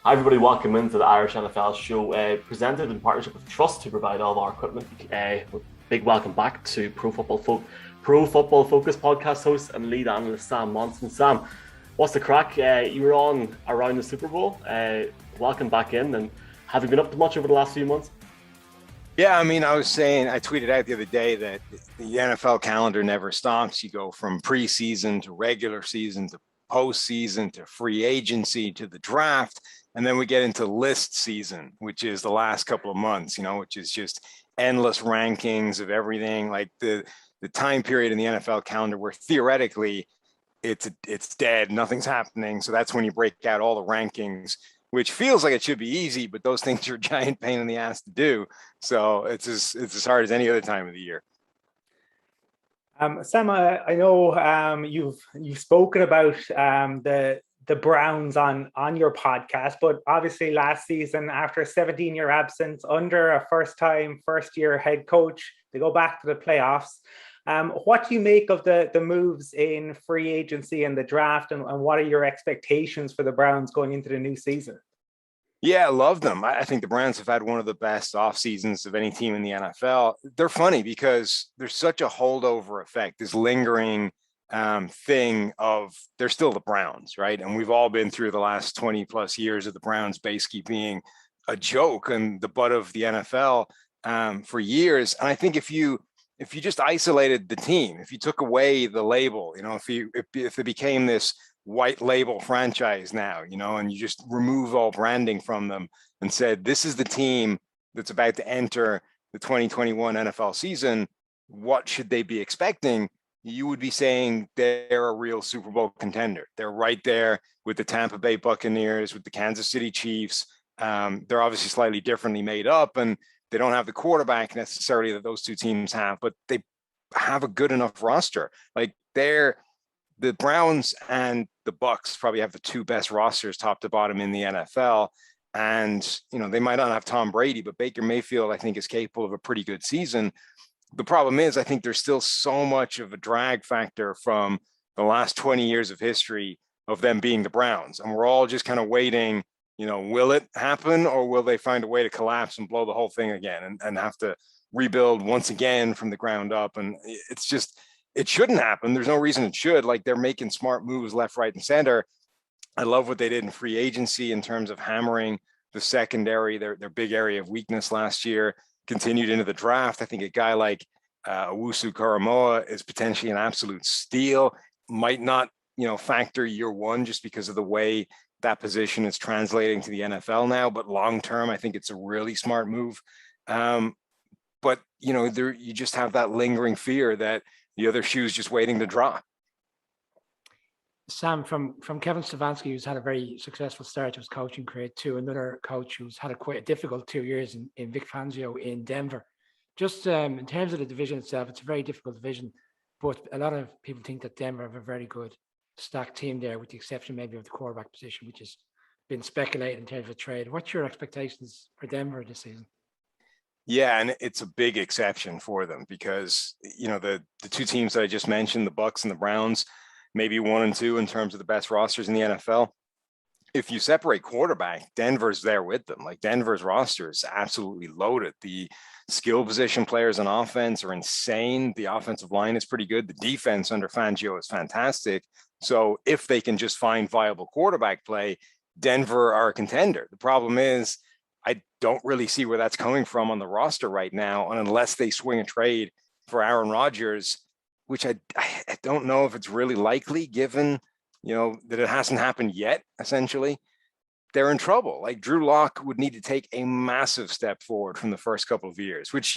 Hi, everybody. Welcome into the Irish NFL show, presented in partnership with Trust to provide all of our equipment. Big welcome back to Pro Football Focus podcast host and lead analyst Sam Monson. Sam, what's the crack? You were on around the Super Bowl. Welcome back in, and have you been up to much over the last few months? Yeah, I mean, I tweeted out the other day that the NFL calendar never stops. You go from preseason to regular season to postseason to free agency to the draft. And then we get into list season, which is the last couple of months, which is just endless rankings of everything. Like the time period in the NFL calendar where theoretically it's dead, nothing's happening. So that's when you break out all the rankings, which feels like it should be easy, but those things are a giant pain in the ass to do. So it's as hard as any other time of the year. Sam, I know you've spoken about the Browns on your podcast, but obviously last season, after a 17-year absence under a first-year head coach, they go back to the playoffs. What do you make of the moves in free agency and the draft, and what are your expectations for the Browns going into the new season? Yeah, I love them. I think the Browns have had one of the best off seasons of any team in the NFL. They're funny because there's such a holdover effect, this lingering thing of they're still the Browns, right? And we've all been through the last 20 plus years of the Browns basically being a joke and the butt of the NFL for years. And I think if you just isolated the team, if you took away the label, if it became this white label franchise now, and you just remove all branding from them and said, this is the team that's about to enter the 2021 NFL season, what should they be expecting? You would be saying they're a real Super Bowl contender. They're right there with the Tampa Bay Buccaneers, with the Kansas City Chiefs. They're obviously slightly differently made up, and they don't have the quarterback necessarily that those two teams have, but they have a good enough roster. Like the Browns and the Bucks probably have the two best rosters top to bottom in the NFL. And, they might not have Tom Brady, but Baker Mayfield, I think, is capable of a pretty good season. The problem is, I think there's still so much of a drag factor from the last 20 years of history of them being the Browns. And we're all just kind of waiting, will it happen, or will they find a way to collapse and blow the whole thing again and have to rebuild once again from the ground up? And it shouldn't happen. There's no reason it should. Like, they're making smart moves left, right, and center. I love what they did in free agency in terms of hammering the secondary, their big area of weakness last year, continued into the draft. I think a guy like Owusu Karamoa is potentially an absolute steal. Might not, factor year one just because of the way that position is translating to the NFL now. But long term, I think it's a really smart move. But you just have that lingering fear that the other shoe's just waiting to drop. Sam, from Kevin Stefanski, who's had a very successful start to his coaching career, to another coach who's had quite a difficult 2 years in Vic Fangio in Denver. Just in terms of the division itself, it's a very difficult division, but a lot of people think that Denver have a very good stacked team there, with the exception maybe of the quarterback position, which has been speculated in terms of trade. What's your expectations for Denver this season? Yeah, and it's a big exception for them because, the two teams that I just mentioned, the Bucks and the Browns, maybe 1 and 2 in terms of the best rosters in the NFL. If you separate quarterback, Denver's there with them. Like, Denver's roster is absolutely loaded. The skill position players on offense are insane. The offensive line is pretty good. The defense under Fangio is fantastic. So if they can just find viable quarterback play, Denver are a contender. The problem is, I don't really see where that's coming from on the roster right now. And unless they swing a trade for Aaron Rodgers, which I don't know if it's really likely given, that it hasn't happened yet, essentially, they're in trouble. Like, Drew Lock would need to take a massive step forward from the first couple of years, which,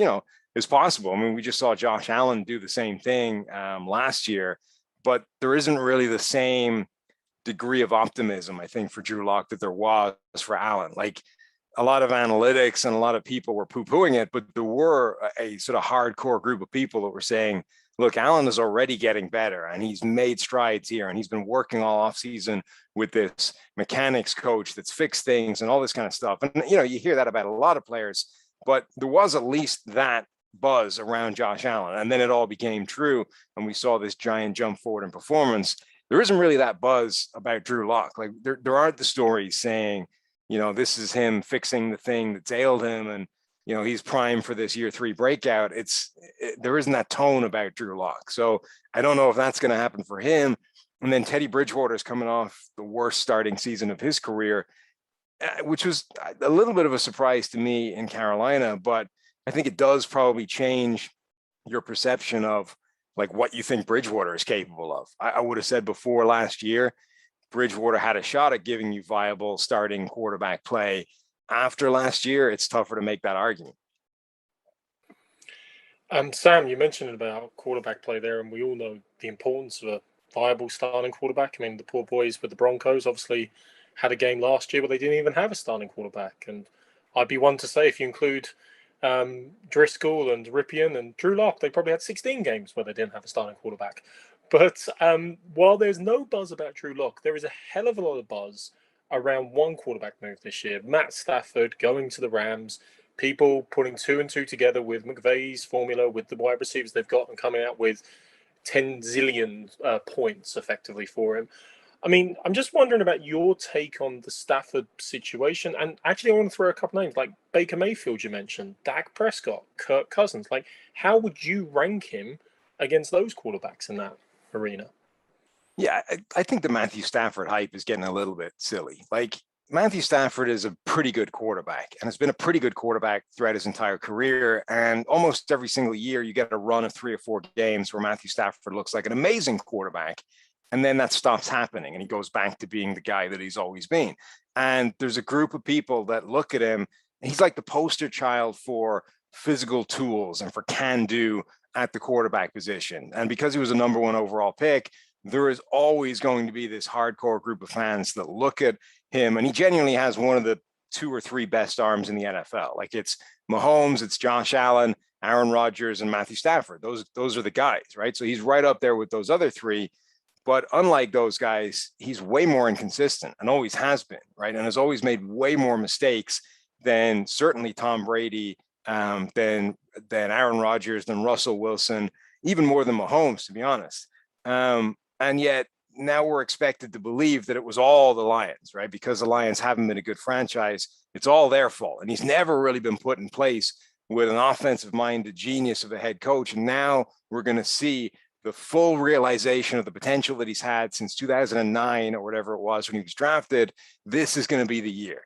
is possible. I mean, we just saw Josh Allen do the same thing last year, but there isn't really the same degree of optimism, I think, for Drew Lock that there was for Allen. Like, a lot of analytics and a lot of people were poo-pooing it, but there were a sort of hardcore group of people that were saying, look, Allen is already getting better and he's made strides here and he's been working all offseason with this mechanics coach that's fixed things and all this kind of stuff. And, you hear that about a lot of players, but there was at least that buzz around Josh Allen. And then it all became true. And we saw this giant jump forward in performance. There isn't really that buzz about Drew Lock. Like, there aren't the stories saying, this is him fixing the thing that's ailed him, and he's primed for this year 3 breakout. There isn't that tone about Drew Lock. So I don't know if that's going to happen for him. And then Teddy Bridgewater is coming off the worst starting season of his career, which was a little bit of a surprise to me in Carolina, but I think it does probably change your perception of like what you think Bridgewater is capable of. I would have said before last year, Bridgewater had a shot at giving you viable starting quarterback play. After last year, it's tougher to make that argument. Sam, you mentioned about quarterback play there, and we all know the importance of a viable starting quarterback. I mean, the poor boys with the Broncos obviously had a game last year where they didn't even have a starting quarterback. And I'd be one to say, if you include Driscoll and Ripien and Drew Lock, they probably had 16 games where they didn't have a starting quarterback. But while there's no buzz about Drew Lock, there is a hell of a lot of buzz around one quarterback move this year. Matt Stafford going to the Rams, people putting 2 and 2 together with McVay's formula, with the wide receivers they've got, and coming out with 10 zillion points effectively for him. I mean, I'm just wondering about your take on the Stafford situation. And actually, I want to throw a couple names like Baker Mayfield, you mentioned, Dak Prescott, Kirk Cousins. Like, how would you rank him against those quarterbacks in that arena? Yeah, I think the Matthew Stafford hype is getting a little bit silly. Like, Matthew Stafford is a pretty good quarterback, and has been a pretty good quarterback throughout his entire career. And almost every single year, you get a run of 3 or 4 games where Matthew Stafford looks like an amazing quarterback. And then that stops happening, and he goes back to being the guy that he's always been. And there's a group of people that look at him, and he's like the poster child for physical tools and for can-do at the quarterback position. And because he was a number 1 overall pick, there is always going to be this hardcore group of fans that look at him, and he genuinely has one of the 2 or 3 best arms in the NFL. Like, it's Mahomes, it's Josh Allen, Aaron Rodgers, and Matthew Stafford. Those are the guys, right? So he's right up there with those other 3. But unlike those guys, he's way more inconsistent and always has been, right? And has always made way more mistakes than certainly Tom Brady, than Aaron Rodgers, than Russell Wilson, even more than Mahomes, to be honest. And yet now we're expected to believe that it was all the Lions, right? Because the Lions haven't been a good franchise. It's all their fault. And he's never really been put in place with an offensive-minded genius of a head coach. And now we're going to see the full realization of the potential that he's had since 2009 or whatever it was when he was drafted. This is going to be the year.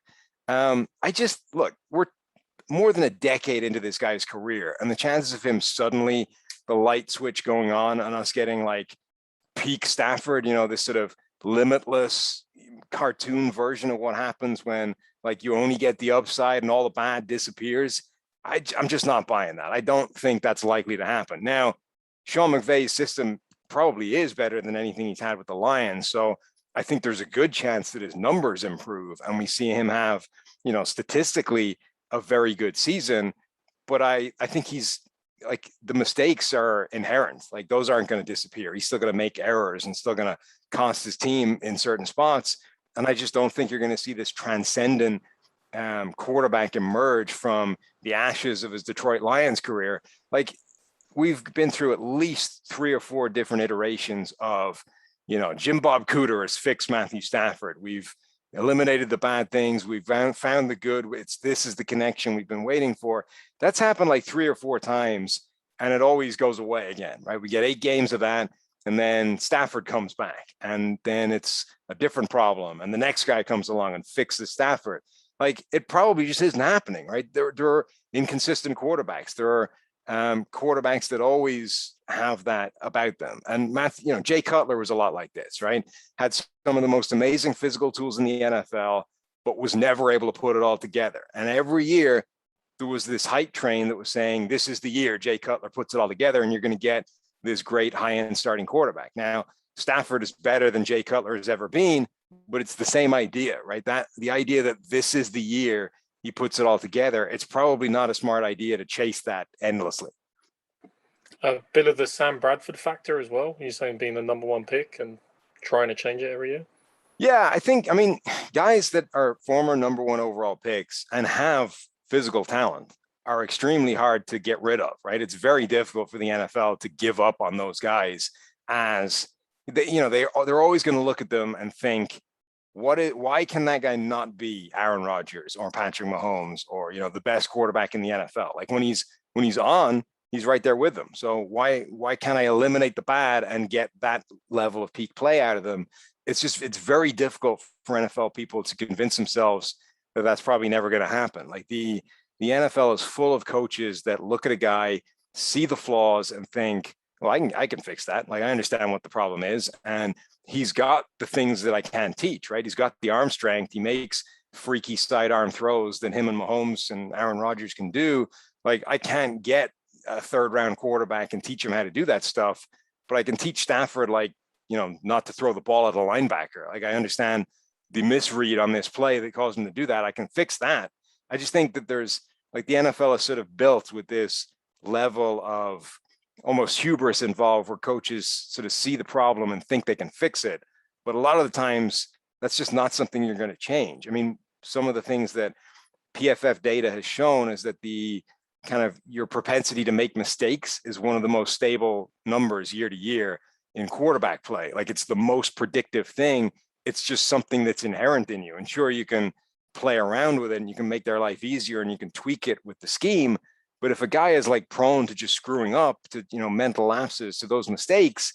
Look, we're more than a decade into this guy's career, and the chances of him suddenly, the light switch going on and us getting like peak Stafford, this sort of limitless cartoon version of what happens when like you only get the upside and all the bad disappears. I'm just not buying that. I don't think that's likely to happen. Now, Sean McVay's system probably is better than anything he's had with the Lions. So I think there's a good chance that his numbers improve and we see him have, statistically a very good season. But I think he's like, the mistakes are inherent. Like, those aren't going to disappear. He's still going to make errors and still going to cost his team in certain spots. And I just don't think you're going to see this transcendent quarterback emerge from the ashes of his Detroit Lions career. Like, we've been through at least 3 or 4 different iterations of, Jim Bob Cooter has fixed Matthew Stafford. We've eliminated the bad things. We've found the good. This is the connection we've been waiting for. That's happened like 3 or 4 times, and it always goes away again, right? We get 8 games of that, and then Stafford comes back, and then it's a different problem. And the next guy comes along and fixes Stafford. Like, it probably just isn't happening, right? There are inconsistent quarterbacks. There are quarterbacks that always have that about them. And Jay Cutler was a lot like this, right? Had some of the most amazing physical tools in the NFL, but was never able to put it all together. And every year there was this hype train that was saying, this is the year Jay Cutler puts it all together and you're going to get this great high-end starting quarterback. Now, Stafford is better than Jay Cutler has ever been, but it's the same idea, right? That the idea that this is the year he puts it all together, it's probably not a smart idea to chase that endlessly. A bit of the Sam Bradford factor as well. You're saying being the number 1 pick and trying to change it every year? Yeah, I mean, guys that are former number 1 overall picks and have physical talent are extremely hard to get rid of, right? It's very difficult for the NFL to give up on those guys, as they're always going to look at them and think why can that guy not be Aaron Rodgers or Patrick Mahomes or, you know, the best quarterback in the NFL? Like when he's on, he's right there with them. So why can't I eliminate the bad and get that level of peak play out of them? It's very difficult for NFL people to convince themselves that that's probably never going to happen. Like the NFL is full of coaches that look at a guy, see the flaws, and think, well, I can fix that. Like I understand what the problem is, and he's got the things that I can teach. Right? He's got the arm strength. He makes freaky sidearm throws that him and Mahomes and Aaron Rodgers can do. Like I can't get a third round quarterback and teach him how to do that stuff, but I can teach Stafford, like, you know, not to throw the ball at a linebacker. Like I understand the misread on this play that caused him to do that. I can fix that. I just think that there's, like, the NFL is sort of built with this level of almost hubris involved where coaches sort of see the problem and think they can fix it. But a lot of the times that's just not something you're going to change. I mean, some of the things that PFF data has shown is that the kind of your propensity to make mistakes is one of the most stable numbers year to year in quarterback play. Like it's the most predictive thing. It's just something that's inherent in you. And sure, you can play around with it and you can make their life easier and you can tweak it with the scheme. But if a guy is like prone to just screwing up, to, you know, mental lapses, to those mistakes,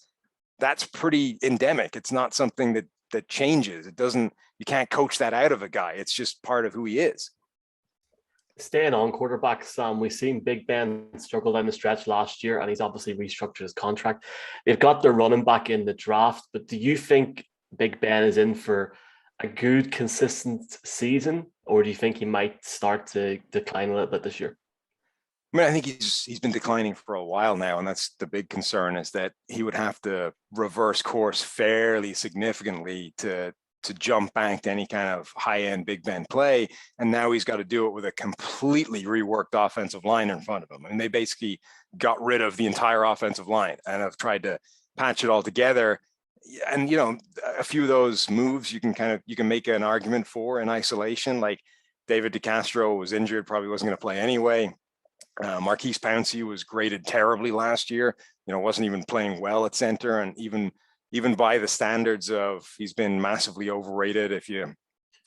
that's pretty endemic. It's not something that changes. It doesn't, you can't coach that out of a guy. It's just part of who he is. Staying on quarterbacks, we've seen Big Ben struggle down the stretch last year, and he's obviously restructured his contract. They've got their running back in the draft, but do you think Big Ben is in for a good, consistent season, or do you think he might start to decline a little bit this year? I mean, I think he's been declining for a while now, and that's the big concern, is that he would have to reverse course fairly significantly to jump back to any kind of high-end Big Ben play. And now he's got to do it with a completely reworked offensive line in front of him. I mean, they basically got rid of the entire offensive line and have tried to patch it all together. And, you know, a few of those moves you can make an argument for in isolation. Like David DeCastro was injured, probably wasn't going to play anyway. Marquise Pouncey was graded terribly last year, you know, wasn't even playing well at center, and even by the standards of, he's been massively overrated if you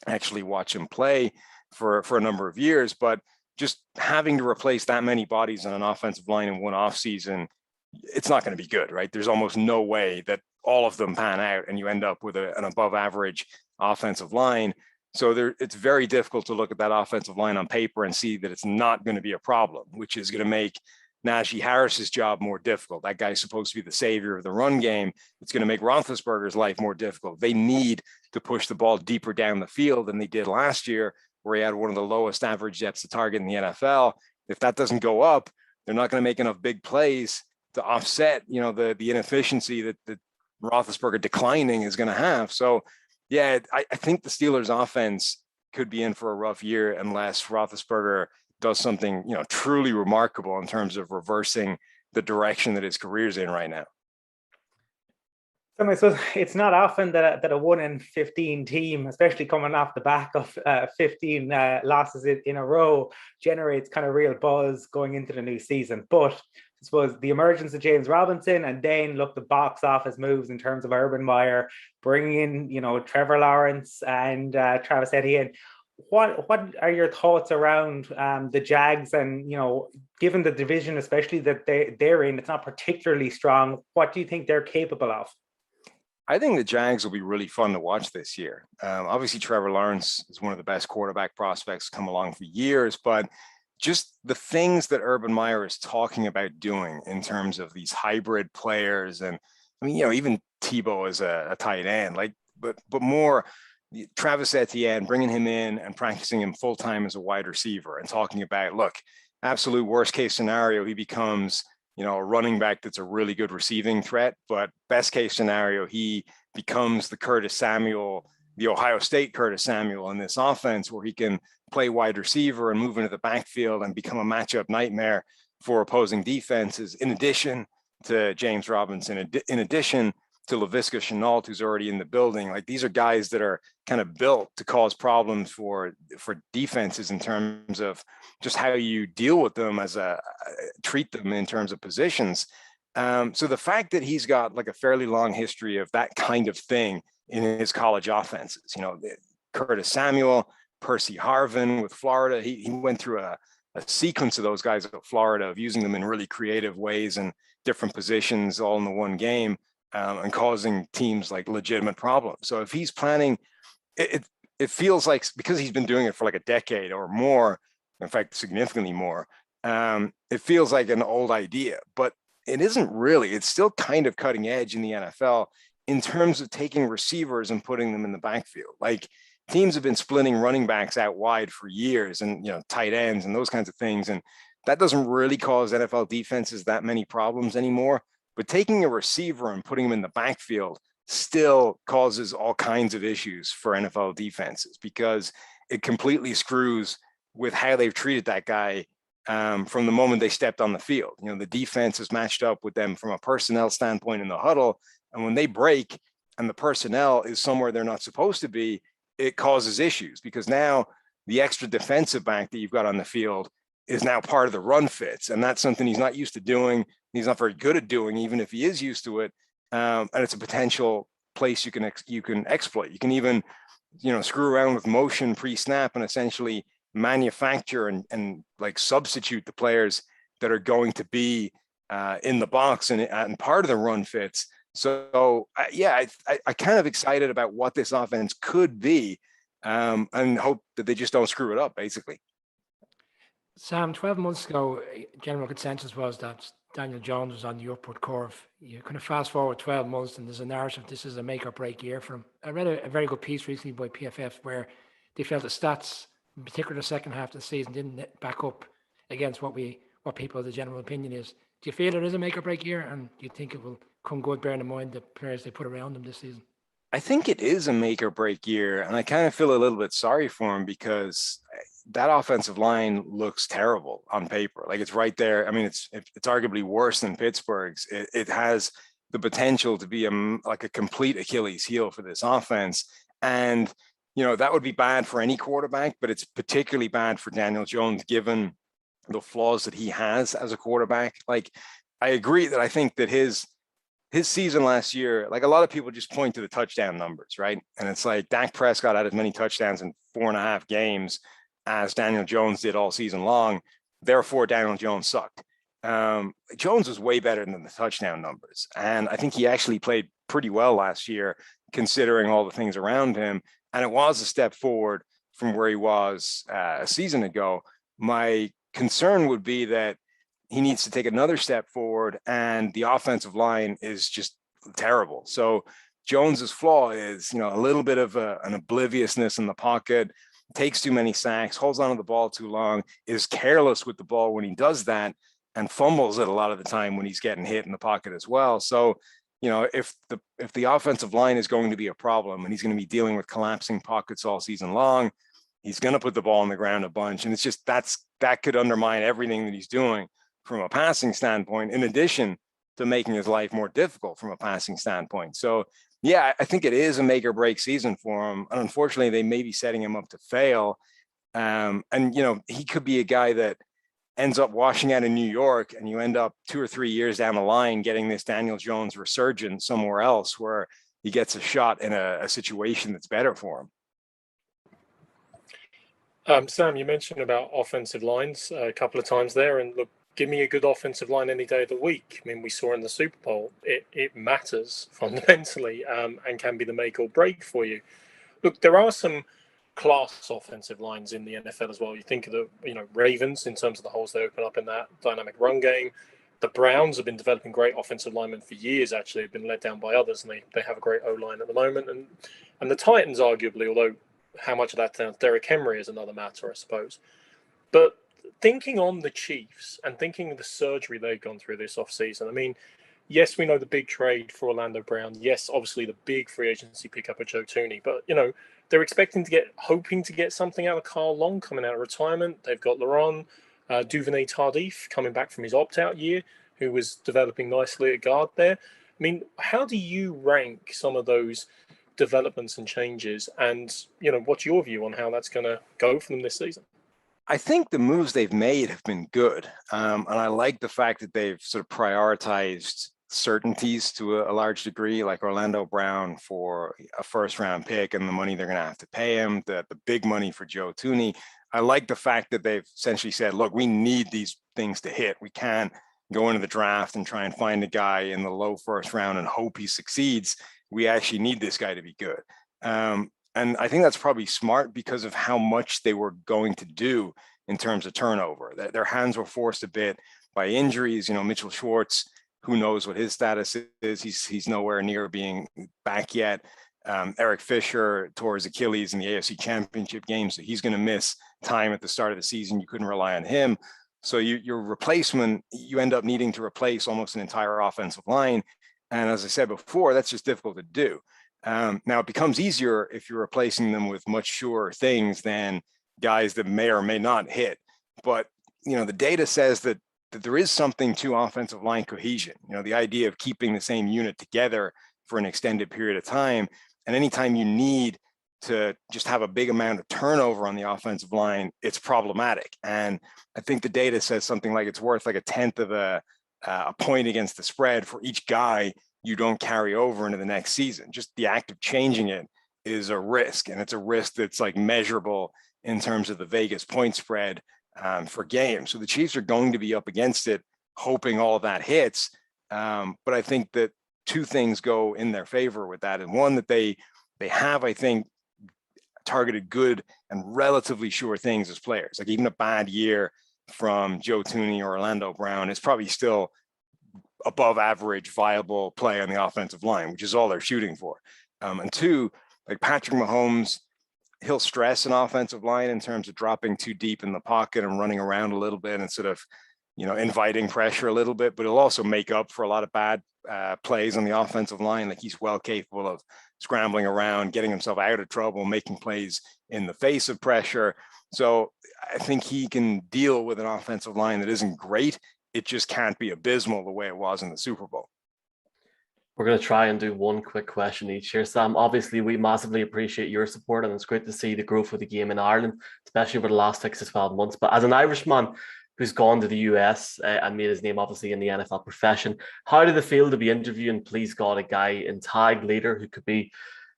actually watch him play for a number of years. But just having to replace that many bodies on an offensive line in one offseason, it's not going to be good, right? There's almost no way that all of them pan out and you end up with an above average offensive line. So it's very difficult to look at that offensive line on paper and see that it's not going to be a problem, which is going to make Najee Harris's job more difficult. That guy's supposed to be the savior of the run game. It's going to make Roethlisberger's life more difficult. They need to push the ball deeper down the field than they did last year, where he had one of the lowest average depths to target in the NFL. If that doesn't go up, they're not going to make enough big plays to offset, you know, the inefficiency that Roethlisberger declining is going to have. So, yeah, I think the Steelers' offense could be in for a rough year unless Roethlisberger does something, you know, truly remarkable in terms of reversing the direction that his career's in right now. So it's not often that a 1-15 team, especially coming off the back of 15 losses in a row, generates kind of real buzz going into the new season. But I suppose the emergence of James Robinson, and then look, the box office moves in terms of Urban Meyer, bringing in, you know, Trevor Lawrence and Travis Etienne. What are your thoughts around the Jags, and, you know, given the division, especially that they're in, it's not particularly strong. What do you think they're capable of? I think the Jags will be really fun to watch this year. Obviously, Trevor Lawrence is one of the best quarterback prospects come along for years, but just the things that Urban Meyer is talking about doing in terms of these hybrid players, and I mean, you know, even Tebow as a tight end, like, but more Travis Etienne, bringing him in and practicing him full time as a wide receiver, and talking about, look, absolute worst case scenario, he becomes, you know, a running back that's a really good receiving threat, but best case scenario, he becomes the Curtis Samuel, the Ohio State Curtis Samuel in this offense, where he can play wide receiver and move into the backfield and become a matchup nightmare for opposing defenses, in addition to James Robinson, in addition to Laviska Shenault, who's already in the building. Like, these are guys that are kind of built to cause problems for defenses in terms of just how you deal with them, treat them in terms of positions. So the fact that he's got like a fairly long history of that kind of thing in his college offenses. Curtis Samuel, Percy Harvin with Florida. He went through a sequence of those guys at Florida of using them in really creative ways and different positions all in the one game, and causing teams like legitimate problems. So if he's planning, it feels like, because he's been doing it for like a decade or more, in fact, significantly more, it feels like an old idea, but it isn't really. It's still kind of cutting edge in the NFL in terms of taking receivers and putting them in the backfield. Like, teams have been splitting running backs out wide for years, and tight ends and those kinds of things. And that doesn't really cause NFL defenses that many problems anymore. But taking a receiver and putting him in the backfield still causes all kinds of issues for NFL defenses, because it completely screws with how they've treated that guy from the moment they stepped on the field. The defense is matched up with them from a personnel standpoint in the huddle. And when they break and the personnel is somewhere they're not supposed to be, it causes issues, because now the extra defensive back that you've got on the field is now part of the run fits. And that's something he's not used to doing. He's not very good at doing, even if he is used to it. And it's a potential place you can exploit. You can even, screw around with motion pre-snap and essentially manufacture and like substitute the players that are going to be in the box and part of the run fits. So I kind of excited about what this offense could be, and hope that they just don't screw it up, basically. Sam, 12 months ago, general consensus was that Daniel Jones was on the upward curve. You kind of fast forward 12 months and there's a narrative this is a make or break year for him. I read a very good piece recently by PFF where they felt the stats, in particular the second half of the season, didn't back up against what people, the general opinion is. Do you feel it is a make or break year, and do you think it will come good, bearing in mind the players they put around him this season? I think it is a make or break year, and I kind of feel a little bit sorry for him, because that offensive line looks terrible on paper. Like, it's right there. I mean, it's arguably worse than Pittsburgh's. It has the potential to be like a complete Achilles heel for this offense. And, that would be bad for any quarterback, but it's particularly bad for Daniel Jones, given the flaws that he has as a quarterback. Like, I agree that I think that his season last year, like, a lot of people just point to the touchdown numbers, right? And it's like Dak Prescott had as many touchdowns in 4.5 games as Daniel Jones did all season long. Therefore, Daniel Jones sucked. Jones was way better than the touchdown numbers. And I think he actually played pretty well last year, considering all the things around him. And it was a step forward from where he was a season ago. My concern would be that he needs to take another step forward, and the offensive line is just terrible. So Jones's flaw is, a little bit of an obliviousness in the pocket, takes too many sacks, holds onto the ball too long, is careless with the ball when he does that, and fumbles it a lot of the time when he's getting hit in the pocket as well. So, if the offensive line is going to be a problem, and he's going to be dealing with collapsing pockets all season long, he's going to put the ball on the ground a bunch. And it's just, that could undermine everything that he's doing from a passing standpoint, in addition to making his life more difficult from a passing standpoint. So, yeah, I think it is a make or break season for him. And unfortunately, they may be setting him up to fail. And, he could be a guy that ends up washing out in New York, and you end up 2 or 3 years down the line getting this Daniel Jones resurgence somewhere else where he gets a shot in a situation that's better for him. Sam, you mentioned about offensive lines a couple of times there, and look, give me a good offensive line any day of the week. I mean, we saw in the Super Bowl, it matters fundamentally, and can be the make or break for you. Look, there are some class offensive lines in the NFL as well. You think of the Ravens in terms of the holes they open up in that dynamic run game. The Browns have been developing great offensive linemen for years, actually. Have been let down by others, and they have a great O-line at the moment. And the Titans, arguably, although how much of that Derrick Henry is another matter, I suppose. But thinking on the Chiefs and thinking of the surgery they've gone through this offseason, I mean, yes, we know the big trade for Orlando Brown. Yes, obviously the big free agency pickup of Joe Thuney. But, they're hoping to get something out of Carl Long coming out of retirement. They've got Laurent Duvernay-Tardif coming back from his opt-out year, who was developing nicely at guard there. I mean, how do you rank some of those developments and changes? And, what's your view on how that's going to go for them this season? I think the moves they've made have been good. And I like the fact that they've sort of prioritized certainties to a large degree, like Orlando Brown for a first round pick and the money they're going to have to pay him, the big money for Joe Thuney. I like the fact that they've essentially said, look, we need these things to hit. We can't go into the draft and try and find a guy in the low first round and hope he succeeds. We actually need this guy to be good. And I think that's probably smart because of how much they were going to do in terms of turnover. Their hands were forced a bit by injuries. Mitchell Schwartz, who knows what his status is? He's nowhere near being back yet. Eric Fisher tore his Achilles in the AFC Championship game, so he's going to miss time at the start of the season. You couldn't rely on him. So your replacement, you end up needing to replace almost an entire offensive line. And as I said before, that's just difficult to do. Now, it becomes easier if you're replacing them with much surer things than guys that may or may not hit. But, the data says that there is something to offensive line cohesion, the idea of keeping the same unit together for an extended period of time. And anytime you need to just have a big amount of turnover on the offensive line, it's problematic. And I think the data says something like it's worth like a tenth of a point against the spread for each guy you don't carry over into the next season. Just the act of changing it is a risk, and it's a risk that's like measurable in terms of the Vegas point spread for games. So the Chiefs are going to be up against it, hoping all of that hits. But I think that two things go in their favor with that. And one, that they have, I think, targeted good and relatively sure things as players. Like even a bad year from Joe Thuney or Orlando Brown is probably still above average viable play on the offensive line, which is all they're shooting for. And two, like Patrick Mahomes, he'll stress an offensive line in terms of dropping too deep in the pocket and running around a little bit and sort of, inviting pressure a little bit, but he'll also make up for a lot of bad plays on the offensive line. Like he's well capable of scrambling around, getting himself out of trouble, making plays in the face of pressure. So I think he can deal with an offensive line that isn't great. It just can't be abysmal the way it was in the Super Bowl. We're going to try and do one quick question each here, Sam. Obviously, we massively appreciate your support, and it's great to see the growth of the game in Ireland, especially over the last 6 to 12 months. But as an Irishman who's gone to the US and made his name, obviously, in the NFL profession, how did it feel to be interviewing, please God, a guy in tag leader who could be,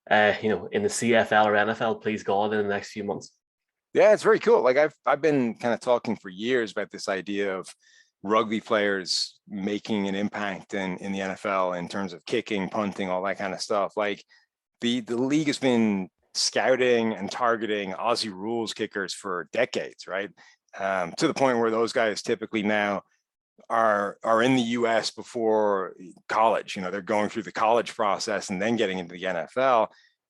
in the CFL or NFL, please God, in the next few months? Yeah, it's very cool. Like I've been kind of talking for years about this idea of rugby players making an impact in the NFL in terms of kicking, punting, all that kind of stuff. Like the league has been scouting and targeting Aussie rules kickers for decades, right? To the point where those guys typically now are in the US before college. They're going through the college process and then getting into the NFL.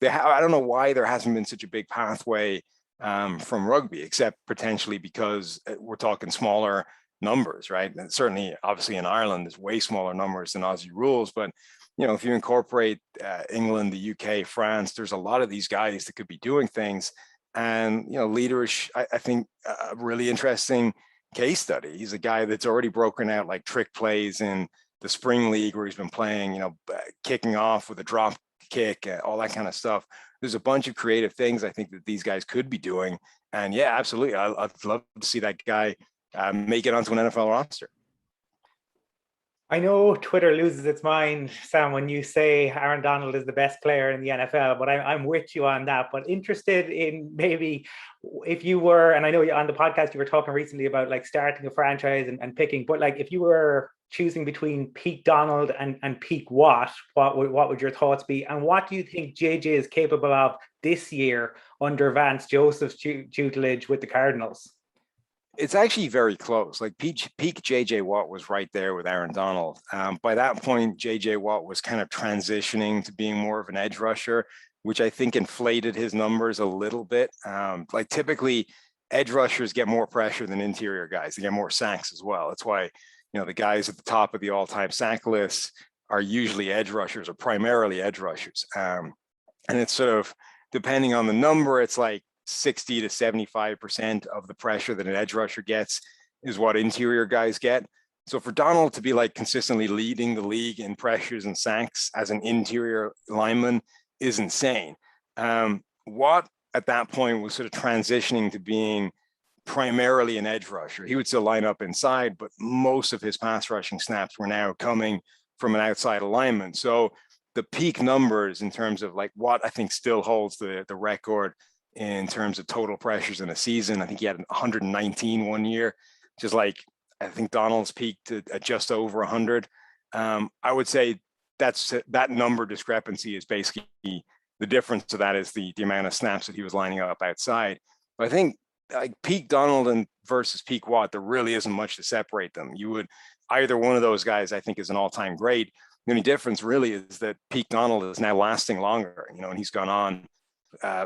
I don't know why there hasn't been such a big pathway from rugby, except potentially because we're talking smaller numbers, right? And certainly, obviously, in Ireland, there's way smaller numbers than Aussie rules. But if you incorporate England, the UK, France, there's a lot of these guys that could be doing things. And Leaderish, I think, a really interesting case study. He's a guy that's already broken out like trick plays in the spring league where he's been playing, kicking off with a drop kick, all that kind of stuff. There's a bunch of creative things I think that these guys could be doing. And yeah, absolutely. I'd love to see that guy make it onto an NFL roster. I know Twitter loses its mind, Sam, when you say Aaron Donald is the best player in the NFL, but I'm with you on that. But interested in maybe if you were, and I know on the podcast you were talking recently about like starting a franchise and picking, but like if you were choosing between peak Donald and peak Watt, what would your thoughts be? And what do you think JJ is capable of this year under Vance Joseph's tutelage with the Cardinals? It's actually very close. Like peak JJ Watt was right there with Aaron Donald. By that point, JJ Watt was kind of transitioning to being more of an edge rusher, which I think inflated his numbers a little bit. Like typically, edge rushers get more pressure than interior guys. They get more sacks as well. That's why the guys at the top of the all-time sack list are usually edge rushers or primarily edge rushers. And it's sort of depending on the number, it's like 60 to 75% of the pressure that an edge rusher gets is what interior guys get. So for Donald to be like consistently leading the league in pressures and sacks as an interior lineman is insane. Watt at that point was sort of transitioning to being primarily an edge rusher. He would still line up inside, but most of his pass rushing snaps were now coming from an outside alignment. So the peak numbers in terms of like what I think still holds the record in terms of total pressures in a season. I think he had 119 one year, just like I think Donald's peaked at just over 100. I would say that number discrepancy is basically the difference to that is the amount of snaps that he was lining up outside. But I think like peak Donald and versus peak Watt, there really isn't much to separate them. You would either one of those guys, I think, is an all-time great. The only difference really is that peak Donald is now lasting longer, and he's gone on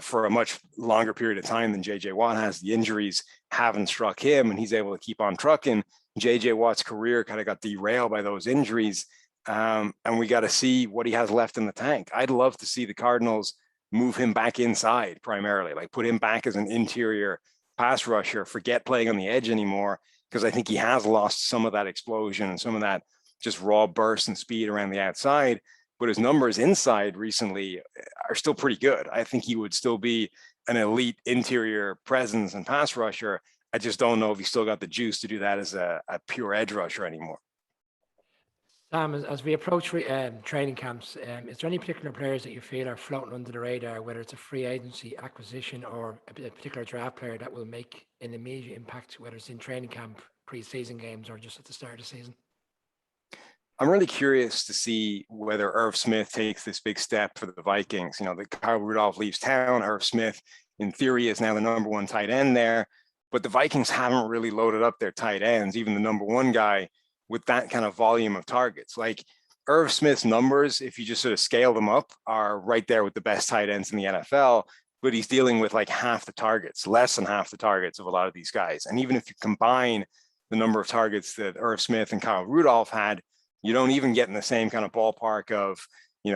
for a much longer period of time than JJ Watt has. The injuries haven't struck him, and he's able to keep on trucking. JJ Watt's career kind of got derailed by those injuries, and we got to see what he has left in the tank. I'd love to see the Cardinals move him back inside primarily, like put him back as an interior pass rusher, forget playing on the edge anymore, because I think he has lost some of that explosion and some of that just raw burst and speed around the outside. But his numbers inside recently are still pretty good. I think he would still be an elite interior presence and pass rusher. I just don't know if he's still got the juice to do that as a pure edge rusher anymore. Sam, as we approach training camps, is there any particular players that you feel are floating under the radar, whether it's a free agency acquisition or a particular draft player that will make an immediate impact, whether it's in training camp, pre-season games, or just at the start of the season? I'm really curious to see whether Irv Smith takes this big step for the Vikings. The Kyle Rudolph leaves town. Irv Smith, in theory, is now the number one tight end there. But the Vikings haven't really loaded up their tight ends, even the number one guy, with that kind of volume of targets. Like Irv Smith's numbers, if you just sort of scale them up, are right there with the best tight ends in the NFL, but he's dealing with like half the targets, less than half the targets of a lot of these guys. And even if you combine the number of targets that Irv Smith and Kyle Rudolph had, you don't even get in the same kind of ballpark of,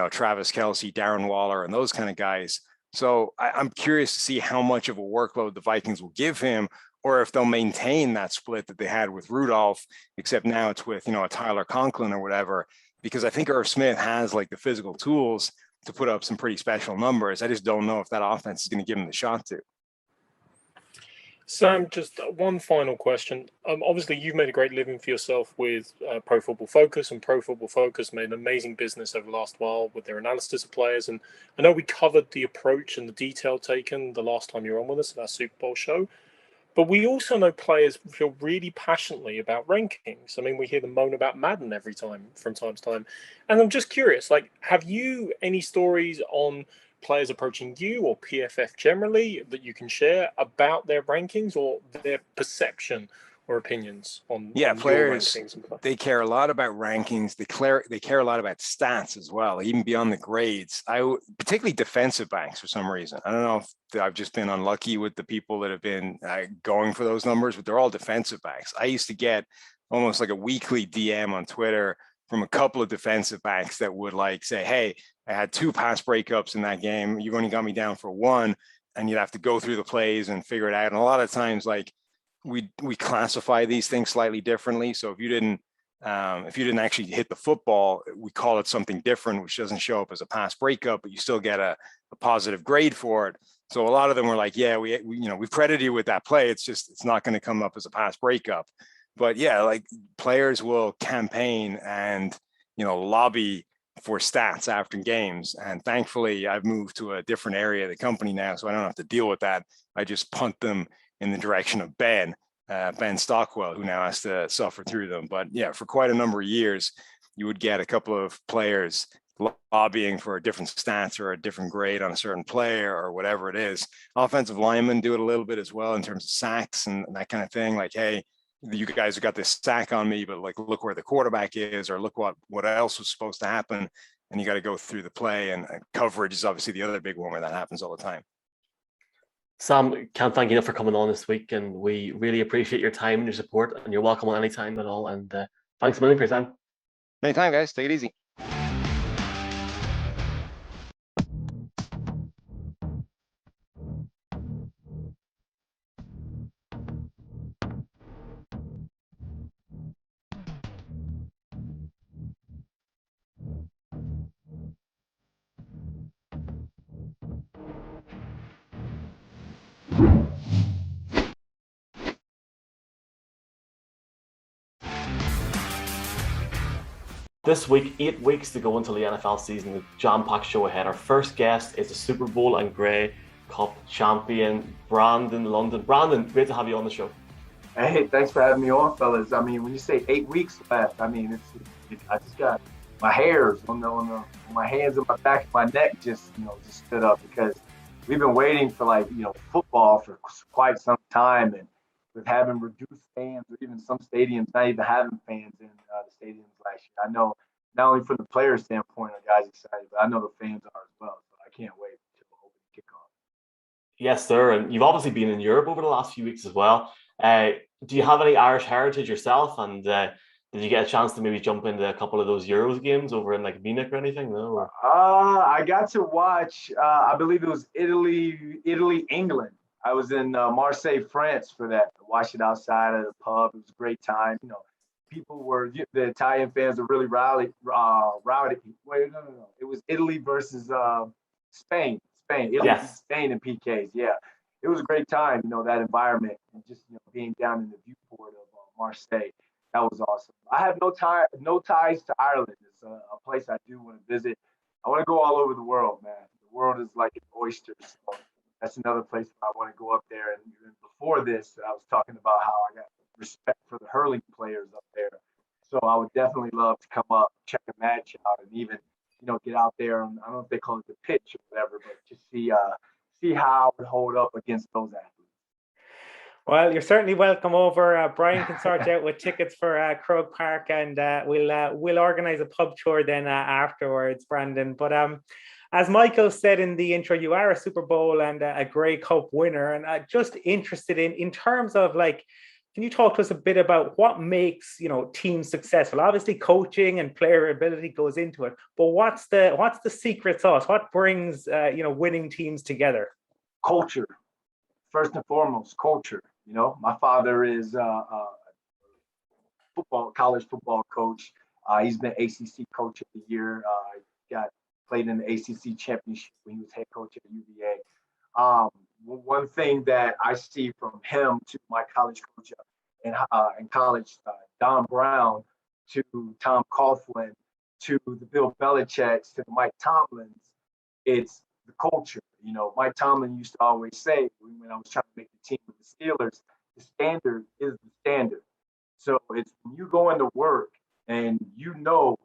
Travis Kelce, Darren Waller, and those kind of guys. So I'm curious to see how much of a workload the Vikings will give him, or if they'll maintain that split that they had with Rudolph, except now it's with, a Tyler Conklin or whatever, because I think Irv Smith has like the physical tools to put up some pretty special numbers. I just don't know if that offense is going to give him the shot to. Sam, just one final question. Obviously, you've made a great living for yourself with Pro Football Focus, and Pro Football Focus made an amazing business over the last while with their analysis of players. And I know we covered the approach and the detail taken the last time you were on with us at our Super Bowl show. But we also know players feel really passionately about rankings. I mean, we hear them moan about Madden from time to time. And I'm just curious, have you any stories on players approaching you or PFF generally that you can share about their rankings or their perception or opinions on players rankings and stuff? They care a lot about rankings. They care a lot about stats as well, even beyond the grades. Particularly defensive backs for some reason. I don't know if I've just been unlucky with the people that have been going for those numbers, but they're all defensive backs. I used to get almost like a weekly DM on Twitter from a couple of defensive backs that would say, hey, I had 2 pass breakups in that game. You've only got me down for 1, and you'd have to go through the plays and figure it out. And a lot of times, we classify these things slightly differently. So if you didn't actually hit the football, we call it something different, which doesn't show up as a pass breakup, but you still get a positive grade for it. So a lot of them were like, yeah, we've credited you with that play. It's not going to come up as a pass breakup. But yeah, players will campaign and, lobby for stats after games. And thankfully I've moved to a different area of the company now, so I don't have to deal with that. I just punt them in the direction of Ben Stockwell, who now has to suffer through them. But yeah, for quite a number of years, you would get a couple of players lobbying for different stats or a different grade on a certain player or whatever it is. Offensive linemen do it a little bit as well in terms of sacks and that kind of thing. Like, hey, you guys have got this sack on me, but look where the quarterback is, or look what else was supposed to happen. And you got to go through the play, and coverage is obviously the other big one where that happens all the time. Sam, can't thank you enough for coming on this week, and we really appreciate your time and your support, and you're welcome on any time at all. And thanks a million for your time. Anytime, guys. Take it easy. This week, 8 weeks to go until the NFL season, the jam-packed show ahead. Our first guest is the Super Bowl and Grey Cup champion, Brandon London. Brandon, great to have you on the show. Hey, thanks for having me on, fellas. I mean, when you say 8 weeks left, I mean, I just got my hairs on my hands and my back and my neck just stood up, because we've been waiting for football for quite some time, and with having reduced fans, or even some stadiums not even having fans in the stadiums last year. I know not only from the player standpoint are guys excited, but I know the fans are as well. So I can't wait until the opening kickoff. Yes, sir. And you've obviously been in Europe over the last few weeks as well. Do you have any Irish heritage yourself? And did you get a chance to maybe jump into a couple of those Euros games over in Munich or anything? No. I got to watch. I believe it was Italy, England. I was in Marseille, France for that. I watched it outside of the pub. It was a great time. People were, the Italian fans were really rowdy. Wait, no. It was Italy versus Spain. Italy Yes. Spain in PKs. Yeah. It was a great time, that environment, and just being down in the viewport of Marseille. That was awesome. I have no ties to Ireland. It's a place I do want to visit. I want to go all over the world, man. The world is like an oyster. So that's another place I want to go up there. And even before this, I was talking about how I got respect for the hurling players up there. So I would definitely love to come up, check a match out, and even, get out there. And I don't know if they call it the pitch or whatever, but just see how I would hold up against those athletes. Well, you're certainly welcome over. Brian can sort you out with tickets for Croke Park, and we'll organise a pub tour then afterwards, Brandon. But as Michael said in the intro, you are a Super Bowl and a Grey Cup winner, and I'm just interested in terms of can you talk to us a bit about what makes teams successful? Obviously, coaching and player ability goes into it, but what's the secret sauce? What brings winning teams together? Culture, first and foremost, culture. My father is a college football coach. He's been ACC Coach of the Year. Played in the ACC Championship when he was head coach at UVA. One thing that I see from him to my college coach in college, Don Brown, to Tom Coughlin, to the Bill Belichick's, to the Mike Tomlins, it's the culture. Mike Tomlin used to always say, when I was trying to make the team with the Steelers, the standard is the standard. So it's when you go into work and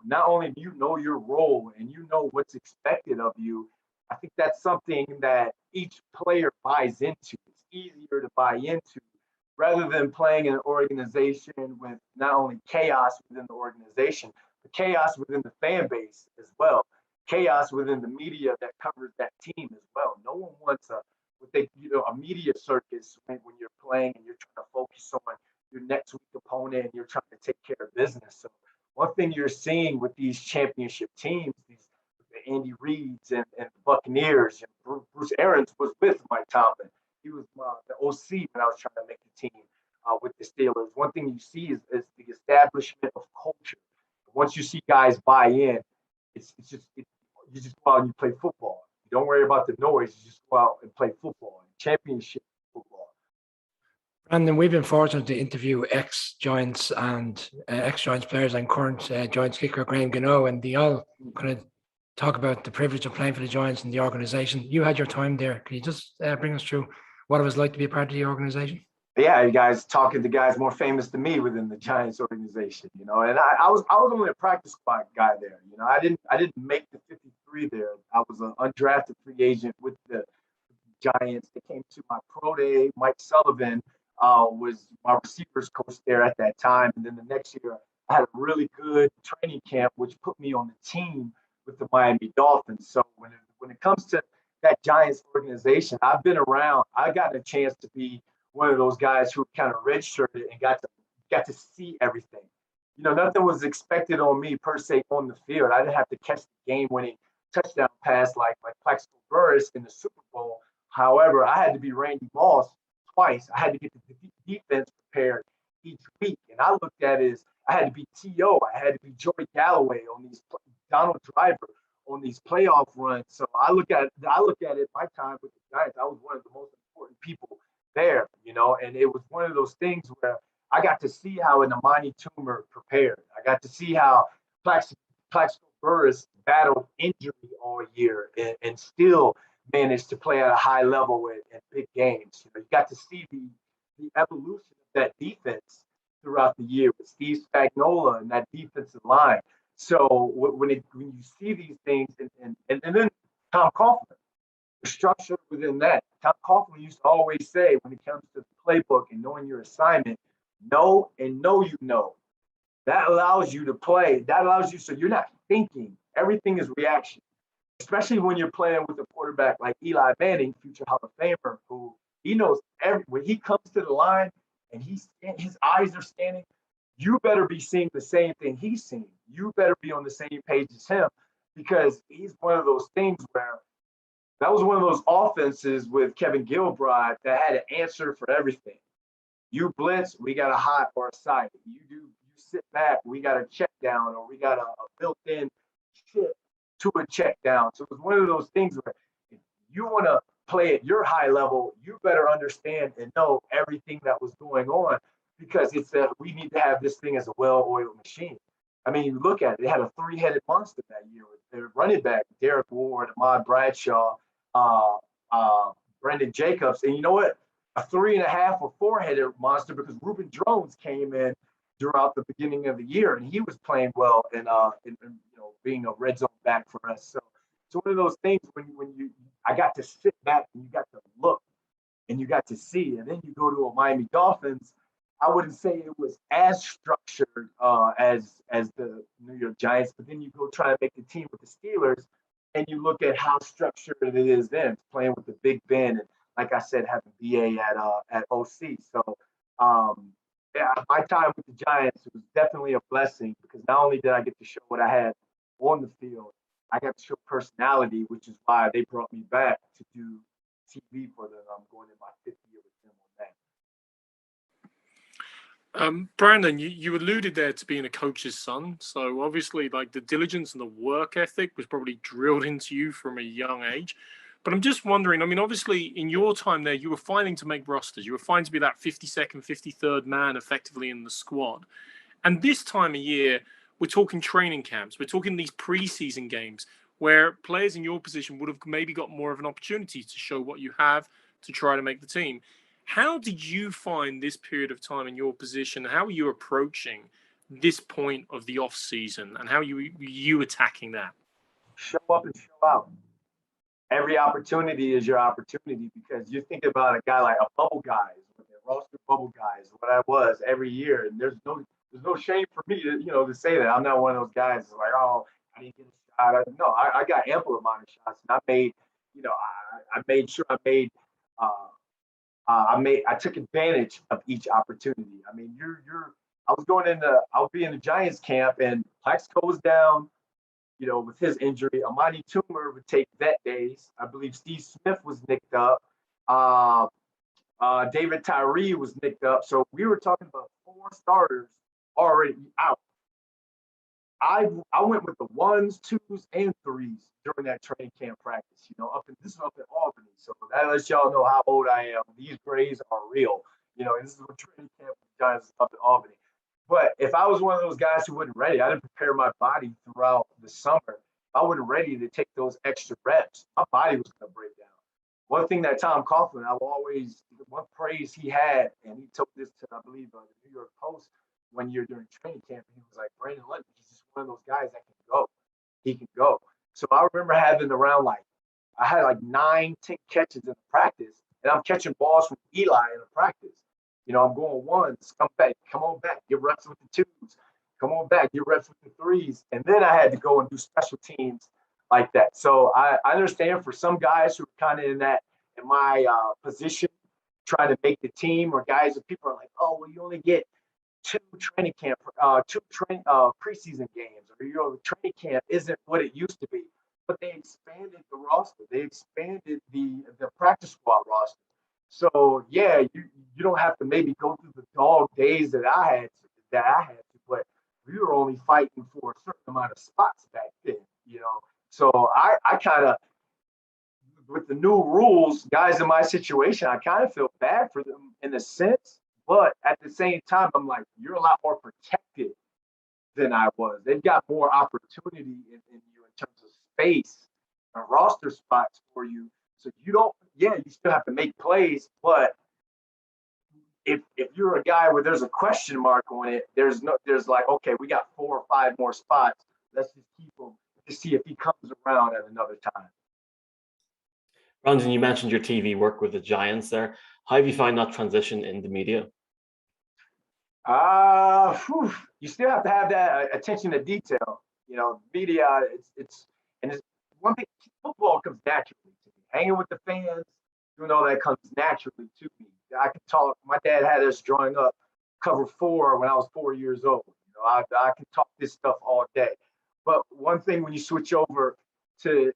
not only do you know your role and you know what's expected of you, I think that's something that each player buys into. It's easier to buy into rather than playing in an organization with not only chaos within the organization, but chaos within the fan base as well. Chaos within the media that covers that team as well. No one wants a media circus when you're playing and you're trying to focus on your next week opponent and you're trying to take care of business. So one thing you're seeing with these championship teams, the Andy Reids and the Buccaneers, and Bruce Arians was with Mike Tomlin. He was the OC when I was trying to make the team with the Steelers. One thing you see is the establishment of culture. Once you see guys buy in, you just go out and you play football. You don't worry about the noise. You just go out and play football, championship football. And then we've been fortunate to interview ex-Giants players and current Giants kicker Graham Gano, and they all kind of talk about the privilege of playing for the Giants and the organization. You had your time there. Can you just bring us through what it was like to be a part of the organization? Yeah, you guys talking to guys more famous than me within the Giants organization, and I was only a practice squad guy there. I didn't make the 53 there. I was an undrafted free agent with the Giants. They came to my pro day. Mike Sullivan was my receivers coach there at that time, and then the next year I had a really good training camp, which put me on the team with the Miami Dolphins. So when it comes to that Giants organization, I've been around. I got a chance to be one of those guys who kind of redshirted and got to see everything. Nothing was expected on me per se on the field. I didn't have to catch the game-winning touchdown pass like Plaxico Burress in the Super Bowl. However, I had to be Randy Moss twice. I had to get the defense prepared each week, and I looked at it as I had to be T.O. I had to be Joey Galloway on these Donald Driver on these playoff runs. So I look at it. My time with the Giants, I was one of the most important people there, and it was one of those things where I got to see how an Amani Toomer prepared. I got to see how Plaxico Burress battled injury all year and still managed to play at a high level in big games. You got to see the evolution of that defense throughout the year with Steve Spagnuolo and that defensive line. So when you see these things, and then Tom Coughlin, the structure within that. Tom Coughlin used to always say, when it comes to the playbook and knowing your assignment, know and know you know. That allows you to play. That allows you so you're not thinking. Everything is reaction, especially when you're playing with a quarterback like Eli Manning, future Hall of Famer, who he knows when he comes to the line and his eyes are standing, you better be seeing the same thing he's seeing. You better be on the same page as him, because he's one of those things where that was one of those offenses with Kevin Gilbride that had an answer for everything. You blitz, we got a hot or a side. You sit back, we got a check down, or we got a built-in chip to a check down. So it was one of those things where if you want to play at your high level, you better understand and know everything that was going on, because we need to have this thing as a well-oiled machine. I mean, you look at it, they had a three-headed monster that year with their running back, Derek Ward, Ahmad Bradshaw, Brendan Jacobs. And you know what? A 3.5 or 4-headed monster, because Reuben Drones came in throughout the beginning of the year, and he was playing well and being a red zone back for us. So it's one of those things I got to sit back and you got to look and you got to see, and then you go to a Miami Dolphins. I wouldn't say it was as structured as the New York Giants, but then you go try to make the team with the Steelers, and you look at how structured it is then, playing with the Big Ben, and like I said, having BA at OC. So my time with the Giants was definitely a blessing, because not only did I get to show what I had on the field, I got to show personality, which is why they brought me back to do TV for them. I'm going in my 5th year with them on that. Brandon, you alluded there to being a coach's son. So obviously, like, the diligence and the work ethic was probably drilled into you from a young age. But I'm just wondering, I mean, obviously, in your time there, you were fighting to make rosters. You were fighting to be that 52nd, 53rd man effectively in the squad. And this time of year, we're talking training camps. We're talking these preseason games where players in your position would have maybe got more of an opportunity to show what you have to try to make the team. How did you find this period of time in your position? How are you approaching this point of the off season, and how are you attacking that? Show up and show out. Every opportunity is your opportunity, because you think about a guy like a Bubble Guys, roster Bubble Guys, what I was every year, and there's no shame for me to say that. I'm not one of those guys that's like, oh, I didn't get a shot. No, I got ample amount of shots, and I made sure I took advantage of each opportunity. I mean, I'll be in the Giants camp, and Plaxico was down, with his injury. Amani Toomer would take vet days. I believe Steve Smith was nicked up. David Tyree was nicked up. So we were talking about 4 starters already out. I went with the 1s, 2s, and 3s during that training camp practice. This is up in Albany, so that lets y'all know how old I am. These grades are real. This is what training camp with the Giants is up in Albany. But if I was one of those guys who wasn't ready, I didn't prepare my body throughout the summer. If I wasn't ready to take those extra reps, my body was going to break down. One thing that Tom Coughlin, one praise he had, and he told this to, I believe, the New York Post one year during training camp, and he was like, Brandon Lutton, he's just one of those guys that can go. He can go. So I remember having I had 9, 10 catches in the practice, and I'm catching balls from Eli in the practice. I'm going 1s, come on back, get reps with the 2s, come on back, get reps with the 3s. And then I had to go and do special teams like that. So I understand for some guys who are kind of in my position, trying to make the team, or guys that people are like, oh, well, you only get 2 training camp, 2 preseason games, or the training camp isn't what it used to be. But they expanded the roster. They expanded the practice squad roster. So yeah, you don't have to maybe go through the dog days that I had to, but we were only fighting for a certain amount of spots back then. So I kind of, with the new rules, guys in my situation, I kind of feel bad for them in a sense, but at the same time, I'm like, you're a lot more protected than I was. They've got more opportunity in you in terms of space and roster spots for you. So you don't, yeah, you still have to make plays, but if you're a guy where there's a question mark on it, there's like, okay, we got 4 or 5 more spots. Let's just keep him to see if he comes around at another time. Brandon, you mentioned your TV work with the Giants there. How have you found that transition in the media? You still have to have that attention to detail. You know, media, it's one thing. Football comes naturally to me. Hanging with the fans, doing all that comes naturally to me. I can talk. My dad had us drawing up cover 4 when I was 4 years old. You know, I can talk this stuff all day. But one thing when you switch over to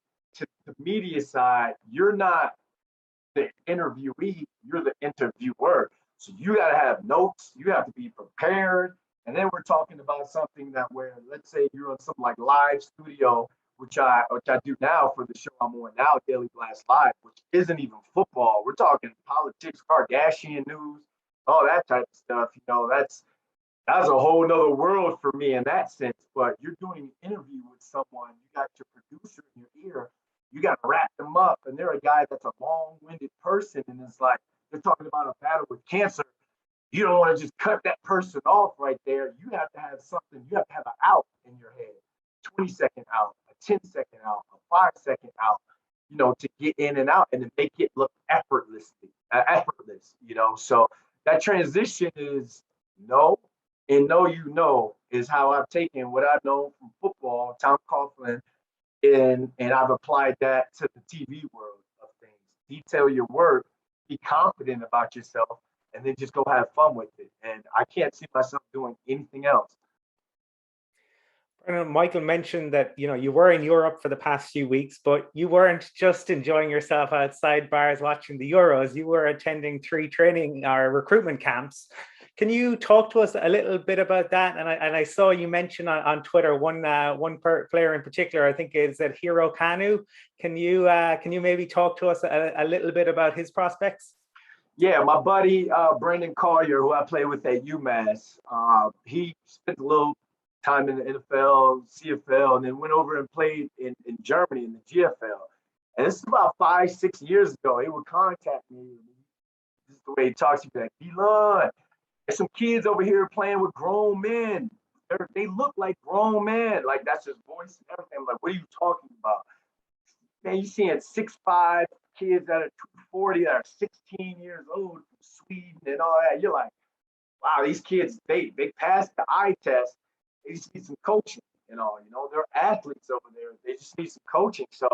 the media side, you're not the interviewee, you're the interviewer. So you got to have notes, you have to be prepared. And then we're talking about something that where, let's say you're on something like live studio, which I do now for the show I'm on now, Daily Blast Live, which isn't even football. We're talking politics, Kardashian news, all that type of stuff. You know, that's a whole nother world for me in that sense. But you're doing an interview with someone, you got your producer in your ear, you got to wrap them up. And they're a guy that's a long-winded person. And it's like, they're talking about a battle with cancer. You don't want to just cut that person off right there. You have to have something, you have to have an out in your head, 20-second out, a 10-second out, a 5-second out, you know, to get in and out and to make it look effortless, you know. So that transition is no, and no, you know, is how I've taken what I've known from football, Tom Coughlin, and I've applied that to the TV world of things. Detail your work, be confident about yourself, and then just go have fun with it. And I can't see myself doing anything else. Michael mentioned that you were in Europe for the past few weeks, but you weren't just enjoying yourself outside bars watching the Euros. You were attending 3 training or recruitment camps. Can you talk to us a little bit about that? And I saw you mention on Twitter one player in particular. I think is that Hero Kanu. Can you maybe talk to us a little bit about his prospects? Yeah, my buddy Brandon Collier, who I play with at UMass, he spent a little time in the NFL, CFL, and then went over and played in Germany in the GFL. And this is about 5-6 years ago. He would contact me. This is the way he talks to me, like, Elon, there's some kids over here playing with grown men. They look like grown men. Like, that's his voice and everything. I'm like, what are you talking about? Man, you seeing 6'5" kids that are 240 that are 16 years old from Sweden and all that. You're like, wow, these kids, they passed the eye test. They just need some coaching and all. You know, they're athletes over there. They just need some coaching. So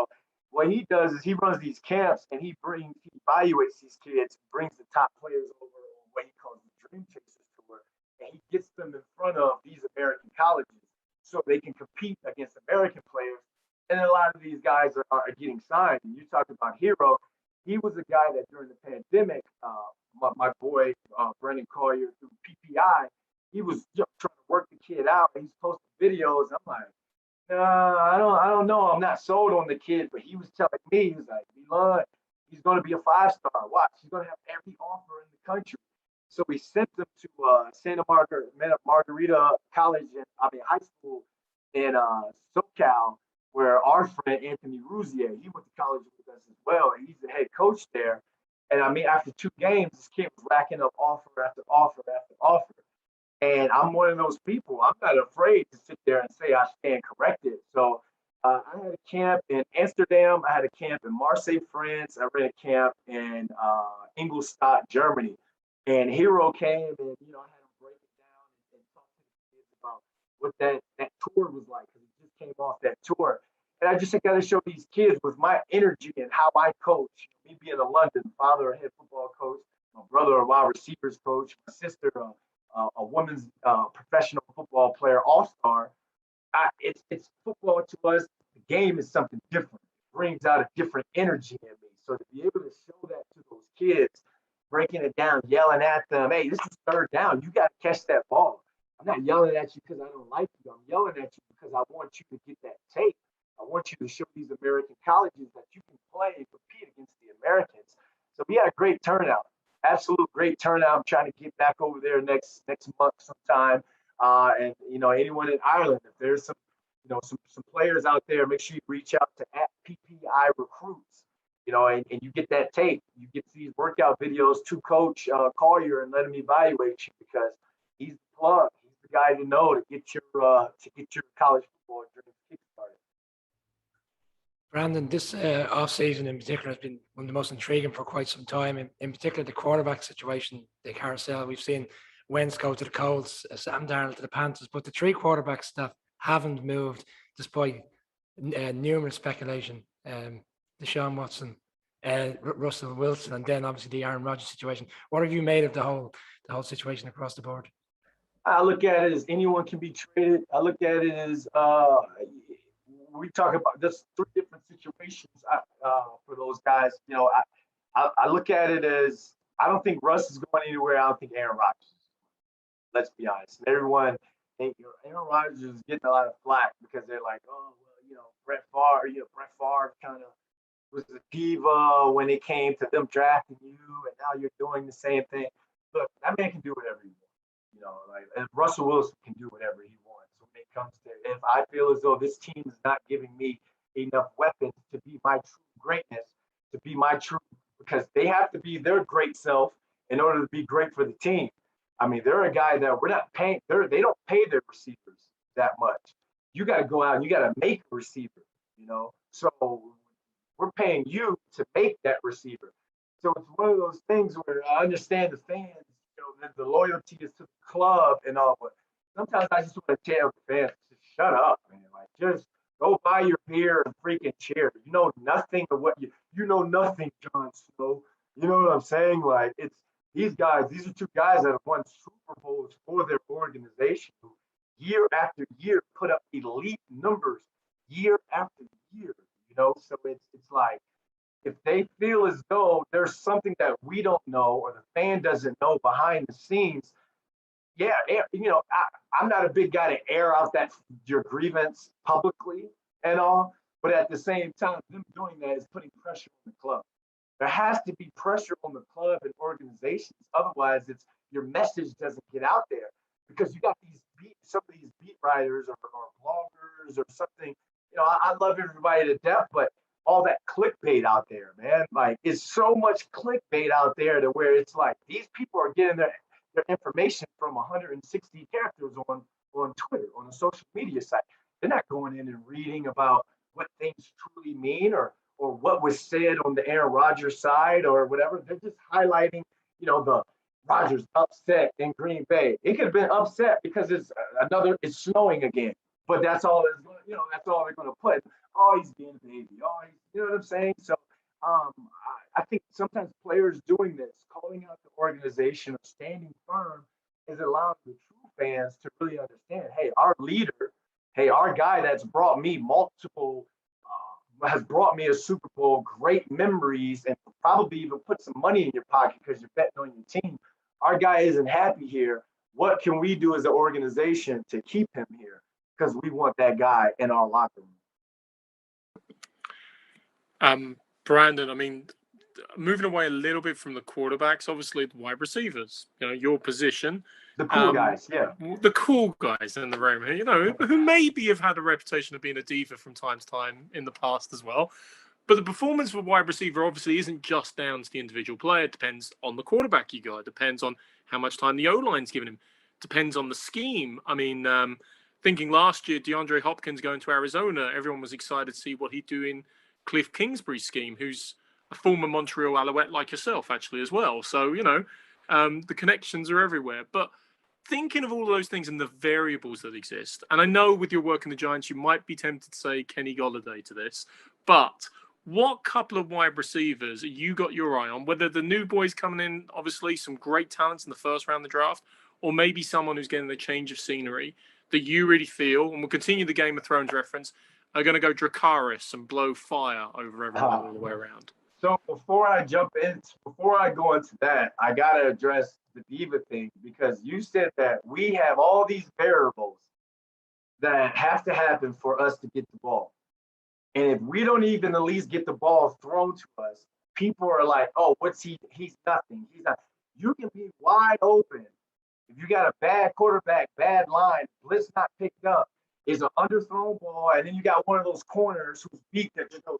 what he does is he runs these camps and he evaluates these kids, brings the top players over on what he calls the Dream Chasers Tour, and he gets them in front of these American colleges so they can compete against American players. And a lot of these guys are getting signed. And you talked about Hero. He was a guy that during the pandemic, my boy Brandon Collier through PPI, he was trying to work the kid out. He's posting videos. I'm like, I don't know. I'm not sold on the kid, but he was telling me, he was like, Elon, he's going to be a 5-star. Watch, he's going to have every offer in the country. So we sent him to Santa Margarita College, high school in SoCal, where our friend Anthony Rouzier, he went to college with us as well, and he's the head coach there. And after 2 games, this kid was racking up offer after offer after offer. And I'm one of those people. I'm not afraid to sit there and say I stand corrected. So I had a camp in Amsterdam. I had a camp in Marseille, France. I ran a camp in Ingolstadt, Germany. And Hero came and, I had him break it down and talk to the kids about what that tour was like, because he just came off that tour. And I just got to show these kids with my energy and how I coach. Me being a London father, a head football coach, my brother, a wide receivers coach, my sister, a women's professional football player, all-star. It's football to us. The game is something different. It brings out a different energy in me. So to be able to show that to those kids, breaking it down, yelling at them, hey, this is 3rd down. You got to catch that ball. I'm not yelling at you because I don't like you. I'm yelling at you because I want you to get that tape. I want you to show these American colleges that you can play and compete against the Americans. So we had a great turnout. Absolute great turnout. I'm trying to get back over there next month sometime. And anyone in Ireland, if there's some players out there, make sure you reach out to @PPI Recruits. And you get that tape, you get these workout videos to Coach Collier and let him evaluate you, because he's the plug. He's the guy to know to get your college football dreams kickstarted. Brandon, this off-season in particular has been one of the most intriguing for quite some time. In particular, the quarterback situation, the carousel. We've seen Wentz go to the Colts, Sam Darnold to the Panthers, but the three quarterbacks that haven't moved, despite numerous speculation, Deshaun Watson, Russell Wilson, and then obviously the Aaron Rodgers situation. What have you made of the whole situation across the board? I look at it as anyone can be traded. I look at it as we talk about this three different situations for those guys. I look at it as, I don't think Russ is going anywhere. I don't think Aaron Rodgers is. Let's be honest. And everyone, Aaron Rodgers is getting a lot of flack because they're like, oh, well, Brett Favre kind of was a diva when it came to them drafting you, and now you're doing the same thing. Look, that man can do whatever he wants. And Russell Wilson can do whatever he wants. When it comes to, if I feel as though this team is not giving me enough weapons to be my true greatness, because they have to be their great self in order to be great for the team. I mean, they're a guy that we're not paying. They don't pay their receivers that much. You got to go out and you got to make a receiver. So we're paying you to make that receiver. So it's one of those things where I understand the fans. The loyalty is to the club and all, but sometimes I just want to tell the fans, just shut up, man. Like, just go buy your beer and freaking cheer. You know nothing of what you know nothing, Jon Snow. You know what I'm saying? Like, it's these guys. These are two guys that have won Super Bowls for their organization, who year after year put up elite numbers year after year. So it's like, if they feel as though there's something that we don't know or the fan doesn't know behind the scenes, I'm not a big guy to air out your grievance publicly and all, but at the same time, them doing that is putting pressure on the club. There has to be pressure on the club and organizations. Otherwise, your message doesn't get out there, because you got some of these beat writers or bloggers or something. I love everybody to death, but all that clickbait out there, man. Like, it's so much clickbait out there to where it's like these people are getting their information from 160 characters on Twitter, on a social media site. They're not going in and reading about what things truly mean or what was said on the Aaron Rodgers side or whatever. They're just highlighting, the Rodgers upset in Green Bay. It could have been upset because it's snowing again. But that's all that's all they're going to put. Oh, he's being a baby. Oh, you know what I'm saying? So I think sometimes players doing this, calling out the organization or standing firm, is allowing the true fans to really understand, hey, our leader, hey, our guy that's brought me has brought me a Super Bowl, great memories, and probably even put some money in your pocket because you're betting on your team. Our guy isn't happy here. What can we do as an organization to keep him here? Because we want that guy in our locker room. Brandon, I mean, moving away a little bit from the quarterbacks, obviously the wide receivers, your position. The cool guys, yeah. The cool guys in the room, who maybe have had a reputation of being a diva from time to time in the past as well. But the performance of a wide receiver obviously isn't just down to the individual player. It depends on the quarterback you got. It depends on how much time the O-line's given him. It depends on the scheme. I mean, thinking last year, DeAndre Hopkins going to Arizona, everyone was excited to see what he'd do in Cliff Kingsbury's scheme, who's a former Montreal Alouette like yourself, actually, as well. So, the connections are everywhere. But thinking of all of those things and the variables that exist, and I know with your work in the Giants, you might be tempted to say Kenny Golladay to this, but what couple of wide receivers you got your eye on, whether the new boys coming in, obviously some great talents in the first round of the draft, or maybe someone who's getting a change of scenery that you really feel, and we'll continue the Game of Thrones reference, are going to go Dracarys and blow fire over everyone all the way around? So before I go into that, I got to address the diva thing, because you said that we have all these variables that have to happen for us to get the ball. And if we don't even at least get the ball thrown to us, people are like, oh, what's he? He's nothing. He's not. You can be wide open If you got a bad quarterback, bad line, blitz not picked up, is an underthrown ball, and then you got one of those corners who's beat that just goes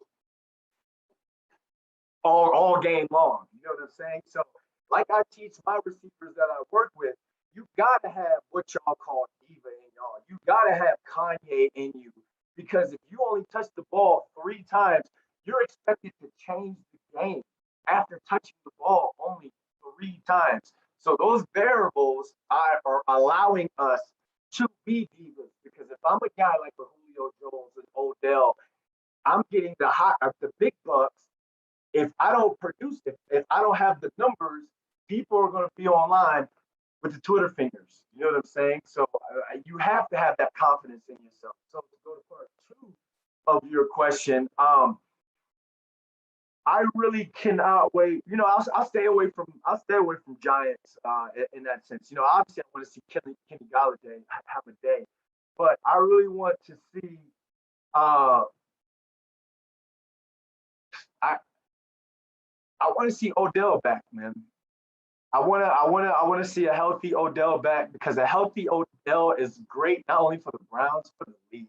all game long. You know what I'm saying? So, like I teach my receivers that I work with, you gotta have what y'all call diva in y'all. You gotta have Kanye in you because if you only touch the ball 3 times, you're expected to change the game after touching the ball only 3 times. So those variables are allowing us to be divas because if I'm a guy like a Julio Jones and Odell, I'm getting the big bucks. If I don't produce it, if I don't have the numbers, people are going to be online with the Twitter fingers. You know what I'm saying? So you have to have that confidence in yourself. So to go to part 2 of your question, I really cannot wait. You know, I'll stay away from Giants in that sense. You know, obviously I want to see Kenny Galladay have a day, but I really want to see. I I want to see Odell back, man. I want to see a healthy Odell back because a healthy Odell is great not only for the Browns but the league.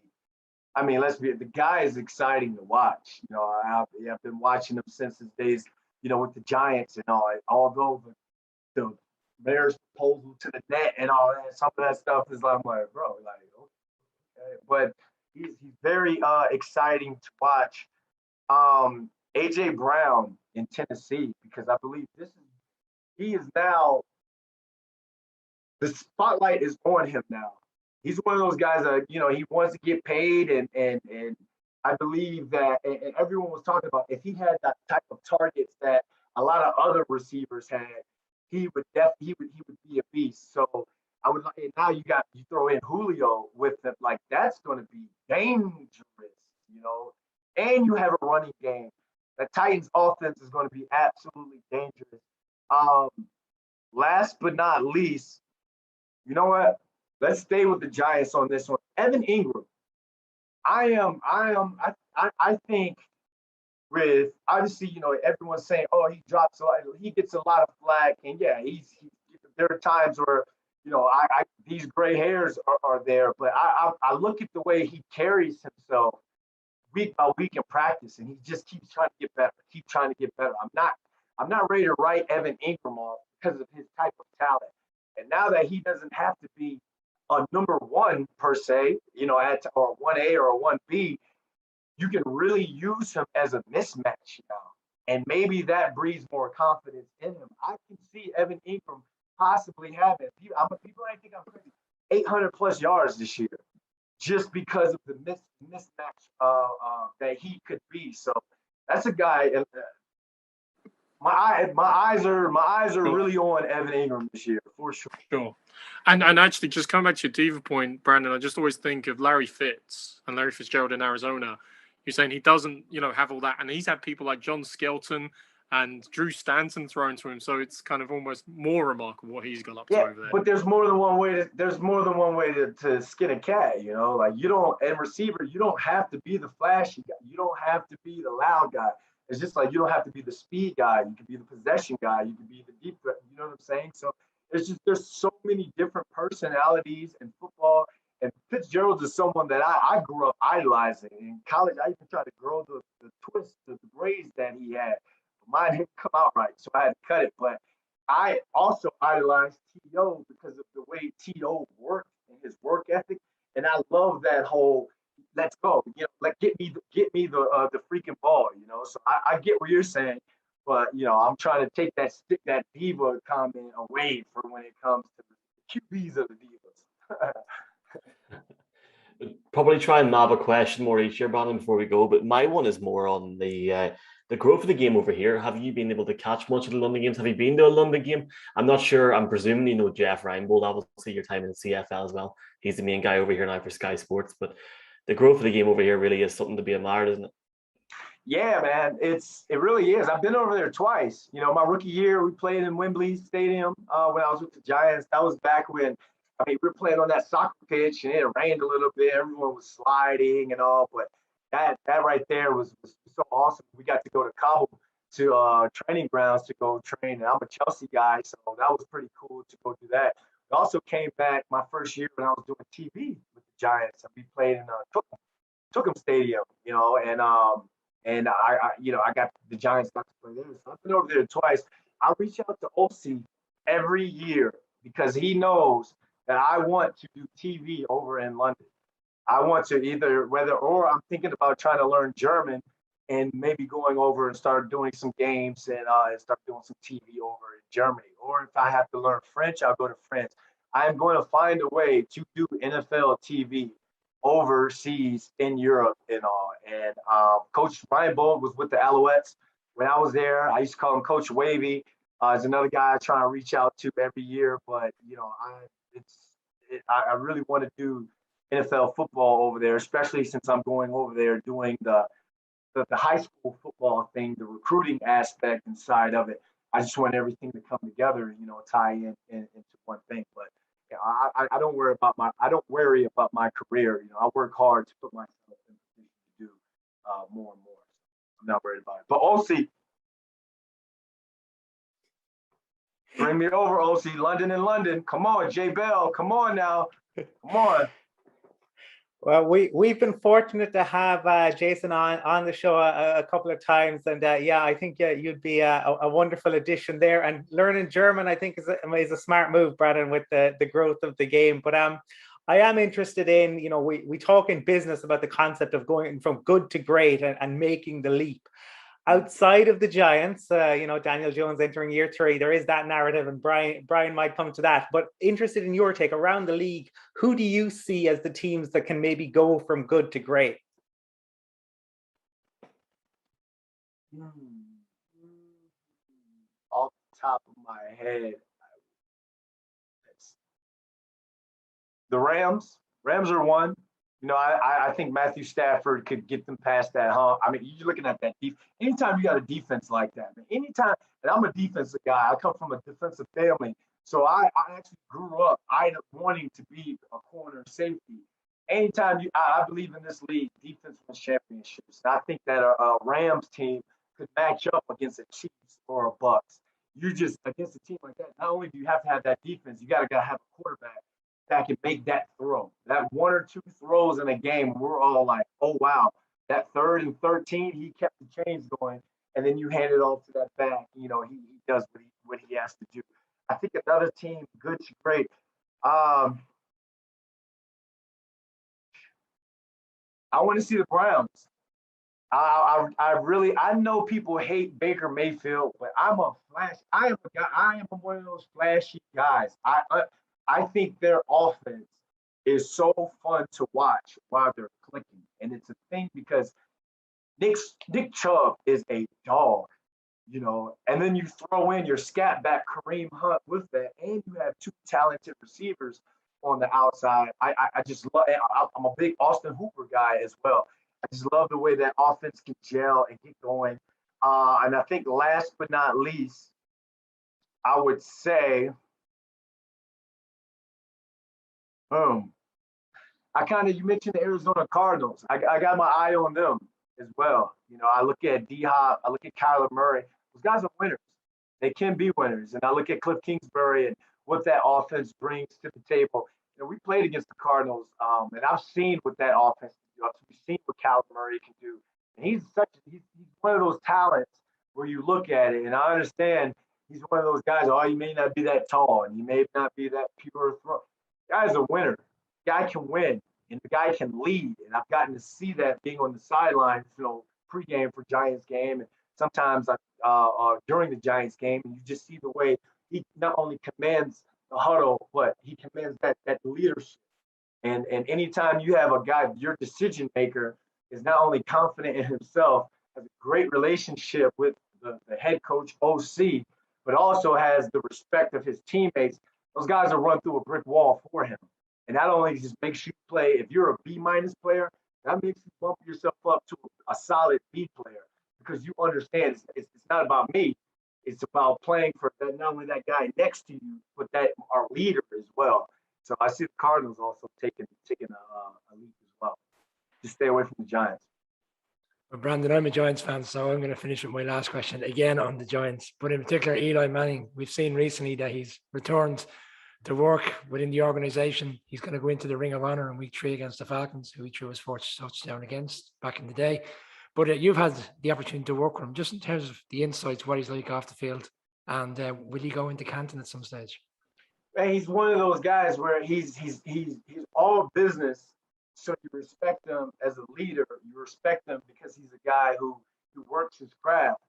I mean, the guy is exciting to watch. You know, I've been watching him since his days, you know, with the Giants and all. Although the mayor's proposal to the net and all that, some of that stuff is like, I'm like, bro, like, okay. But he's very exciting to watch. AJ Brown in Tennessee because I believe he is now the spotlight is on him now. He's one of those guys that he wants to get paid and I believe that and everyone was talking about if he had that type of targets that a lot of other receivers had, he would be a beast. So I would and now you throw in Julio with them like that's going to be dangerous, you know, and you have a running game. The Titans offense is going to be absolutely dangerous. Um, Last but not least, you know what? Let's stay with the Giants on this one. Evan Ingram. I think with obviously, everyone's saying, oh, he drops a lot, he gets a lot of flack, and yeah, there are times where, these gray hairs are there, but I look at the way he carries himself week by week in practice, and he just keeps trying to get better, keep trying to get better. I'm not ready to write Evan Ingram off because of his type of talent. And now that he doesn't have to be a number one per se, or 1A or a 1B, you can really use him as a mismatch now. And maybe that breeds more confidence in him. I can see Evan Ingram possibly having, people might think I'm crazy, 800 plus yards this year just because of the mismatch that he could be. So that's a guy. My eyes are really on Evan Ingram this year for sure. Sure. And actually, just coming back to your diva point, Brandon, I just always think of Larry Fitzgerald in Arizona. You're saying he doesn't, have all that, and he's had people like John Skelton and Drew Stanton thrown to him. So it's kind of almost more remarkable what he's got up to over there. But there's more than one way to skin a cat. Like and receiver, you don't have to be the flashy guy. You don't have to be the loud guy. It's just like you don't have to be the speed guy. You can be the possession guy. You can be the deep threat. You know what I'm saying? So there's so many different personalities in football. And Fitzgerald is someone that I grew up idolizing. In college, I even tried to grow the twist, the braids that he had. But mine didn't come out right, so I had to cut it. But I also idolized T.O. because of the way T.O. worked and his work ethic. And I love that whole let's go. Like get me the freaking ball. So I get what you're saying, but I'm trying to take that diva comment away from when it comes to the QBs of the divas. Probably try and nab a question more each year, Brandon, before we go. But my one is more on the growth of the game over here. Have you been able to catch much of the London games? Have you been to a London game? I'm not sure. I'm presuming you know Jeff Reinbold, obviously your time in the CFL as well. He's the main guy over here now for Sky Sports. But the growth of the game over here really is something to be admired, isn't it? Yeah, man, it really is. I've been over there twice. My rookie year, we played in Wembley Stadium when I was with the Giants. That was back when, we were playing on that soccer pitch and it rained a little bit. Everyone was sliding and all, but that right there was so awesome. We got to go to Kabul to training grounds to go train. And I'm a Chelsea guy, so that was pretty cool to go do that. We also came back my first year when I was doing TV with the Giants, and we played in Tookham Stadium, and I got the Giants got to play there. So I've been over there twice. I reach out to OC every year because he knows that I want to do TV over in London. I want to or I'm thinking about trying to learn German and maybe going over and start doing some games and start doing some TV over in Germany. Or if I have to learn French, I'll go to France. I am going to find a way to do NFL TV overseas in Europe and all. And Coach Ryan Bold was with the Alouettes when I was there. I used to call him Coach Wavy. Is another guy I try to reach out to every year. But I really want to do NFL football over there, especially since I'm going over there doing the high school football thing, the recruiting aspect inside of it. I just want everything to come together and tie into one thing. But I don't worry about my career. I work hard to put myself in a position to do more and more. I'm not worried about it. But OC, bring me over, OC. London and London. Come on, J Bell. Come on now. Come on. Well, we've been fortunate to have Jason on the show a couple of times, and I think you'd be a wonderful addition there. And learning German, I think, is a smart move, Brandon, with the growth of the game. But I am interested in, we talk in business about the concept of going from good to great and making the leap. Outside of the Giants, Daniel Jones entering year 3, there is that narrative, and Brian might come to that. But interested in your take around the league, who do you see as the teams that can maybe go from good to great? Off the top of my head, the Rams. Rams are one. I think Matthew Stafford could get them past that hump. I mean, you're looking at that defense. Anytime you got a defense like that, anytime, and I'm a defensive guy. I come from a defensive family. So I actually grew up wanting to be a corner safety. Anytime I believe in this league, defense wins championships. And I think that a Rams team could match up against a Chiefs or a Bucks. You just, against a team like that, not only do you have to have that defense, you got to have a quarterback that can make that throw. That 1 or 2 throws in a game, we're all like, oh, wow. That 3rd and 13, he kept the chains going, and then you hand it off to that back. He does what he has to do. I think another team, good to great. I want to see the Browns. I know people hate Baker Mayfield, but I am one of those flashy guys. I think their offense is so fun to watch while they're clicking. And it's a thing because Nick Chubb is a dog, and then you throw in your scat back Kareem Hunt with that, and you have 2 talented receivers on the outside. I just love. I'm a big Austin Hooper guy as well. I just love the way that offense can gel and get going. And I think last but not least, I would say, you mentioned the Arizona Cardinals. I got my eye on them as well. I look at D-Hop, I look at Kyler Murray. Those guys are winners. They can be winners. And I look at Cliff Kingsbury and what that offense brings to the table. We played against the Cardinals, and I've seen what that offense can do. We've seen what Kyler Murray can do. And he's one of those talents where you look at it, and I understand he's one of those guys, you may not be that tall, and you may not be that pure throw. Guy's a winner. Guy can win, and the guy can lead. And I've gotten to see that being on the sidelines, pregame for Giants game, and sometimes during the Giants game, and you just see the way he not only commands the huddle, but he commands that leadership. And anytime you have a guy, your decision maker is not only confident in himself, has a great relationship with the head coach OC, but also has the respect of his teammates. Those guys will run through a brick wall for him. And that only just makes you play. If you're a B- player, that makes you bump yourself up to a solid B player because you understand it's not about me. It's about playing for not only that guy next to you, but that our leader as well. So I see the Cardinals also taking a leap as well. Just stay away from the Giants. Well, Brandon, I'm a Giants fan, so I'm going to finish with my last question again on the Giants, but in particular Eli Manning. We've seen recently that he's returned the work within the organization. He's going to go into the Ring of Honor in week 3 against the Falcons, who he threw his first touchdown against back in the day. But you've had the opportunity to work with him, just in terms of the insights, what he's like off the field, and will he go into Canton at some stage? And he's one of those guys where he's all business. So you respect him as a leader. You respect him because he's a guy who works his craft.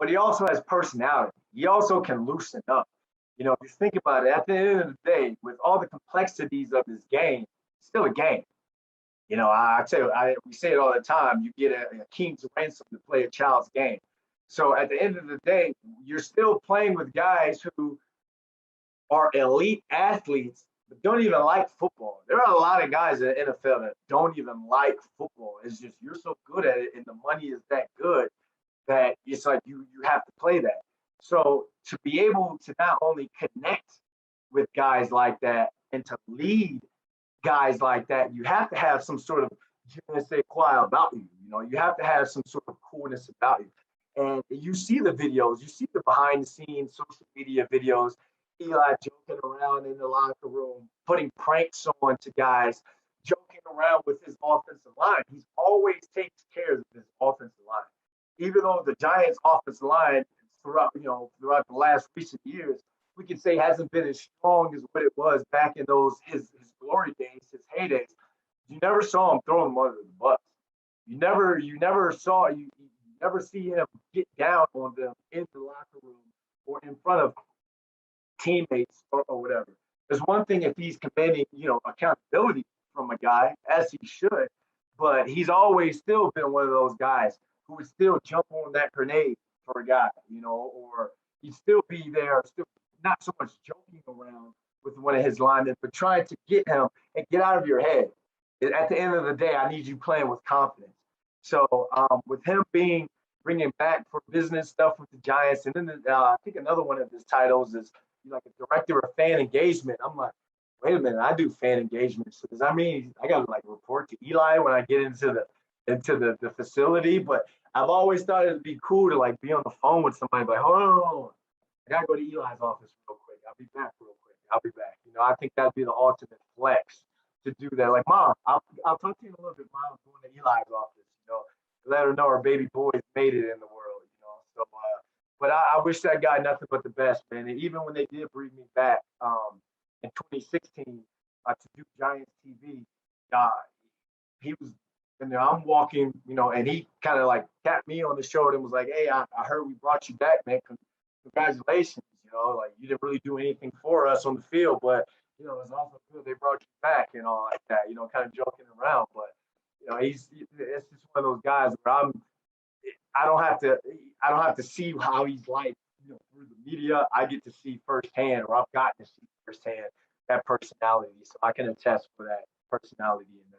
But he also has personality. He also can loosen up. You know, if you think about it, at the end of the day, with all the complexities of this game, it's still a game. You know, I tell you, we say it all the time. You get a king's ransom to play a child's game. So at the end of the day, you're still playing with guys who are elite athletes, but don't even like football. There are a lot of guys in the NFL that don't even like football. It's just you're so good at it, and the money is that good that it's like you have to play that. So to be able to not only connect with guys like that and to lead guys like that, you have to have some sort of je ne sais quoi about you. You know, you have to have some sort of coolness about you. And you see the videos, you see the behind the scenes social media videos, Eli joking around in the locker room, putting pranks on to guys, joking around with his offensive line. He's always takes care of his offensive line. Even though the Giants' offensive line throughout the last recent years, we can say hasn't been as strong as what it was back in those his glory days, his heydays. You never saw him throw them under the bus. You never see him get down on them in the locker room or in front of teammates or whatever. There's one thing if he's commanding, accountability from a guy, as he should, but he's always still been one of those guys who would still jump on that grenade for a guy, or he'd still be there, still not so much joking around with one of his linemen, but trying to get him and get out of your head. At the end of the day, I need you playing with confidence. So with him bringing back for business stuff with the Giants, and then I think another one of his titles is like a director of fan engagement. I'm like, wait a minute, I do fan engagement. So does that mean I got to like report to Eli when I get into the facility? But I've always thought it'd be cool to like be on the phone with somebody, like, hold on. I gotta go to Eli's office real quick. I'll be back real quick. I'll be back. I think that'd be the ultimate flex to do that. Like, Mom, I'll talk to you in a little bit. Mom, I'm going to Eli's office. Let her know her baby boy's made it in the world. So, but I wish that guy nothing but the best, man. And even when they did bring me back in 2016 to do Giants TV, he was. And then I'm walking, and he kind of like tapped me on the shoulder and was like, "Hey, I heard we brought you back, man. Congratulations. Like you didn't really do anything for us on the field, but it's also good they brought you back and all like that. Kind of joking around, but it's just one of those guys where I don't have to see how he's like through the media. I get to see firsthand, or I've gotten to see firsthand that personality, so I can attest for that personality in that.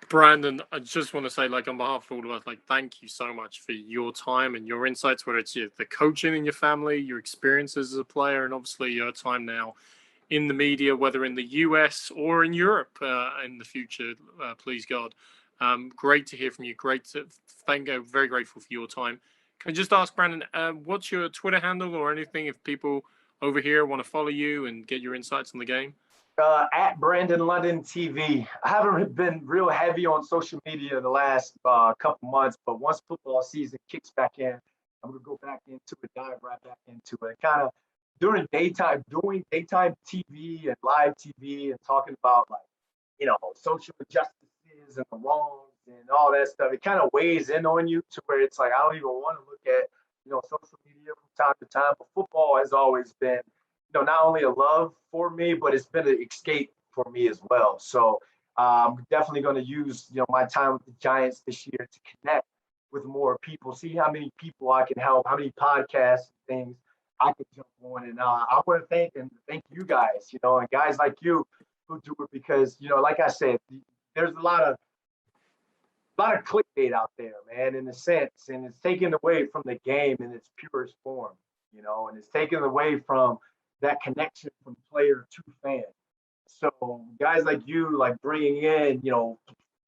Brandon, I just want to say, on behalf of all of us, thank you so much for your time and your insights, whether it's the coaching in your family, your experiences as a player, and obviously your time now in the media, whether in the US or in Europe in the future, please God. Great to hear from you. Very grateful for your time. Can I just ask, Brandon, what's your Twitter handle or anything if people over here want to follow you and get your insights on the game? At Brandon London TV. I haven't been real heavy on social media the last couple months, but once football season kicks back in, I'm gonna go back into it, dive right back into it. Kind of doing daytime TV and live TV and talking about social injustices and the wrongs and all that stuff. It kind of weighs in on you to where it's like I don't even want to look at social media from time to time. But football has always been not only a love for me, but it's been an escape for me as well. So I'm definitely going to use, my time with the Giants this year to connect with more people, see how many people I can help, how many podcasts and things I can jump on. And I want to thank you guys, and guys like you who do it because, like I said, there's a lot of clickbait out there, man, in a sense, and it's taken away from the game in its purest form, and it's taken away from that connection from player to fan. So guys like you, like bringing in,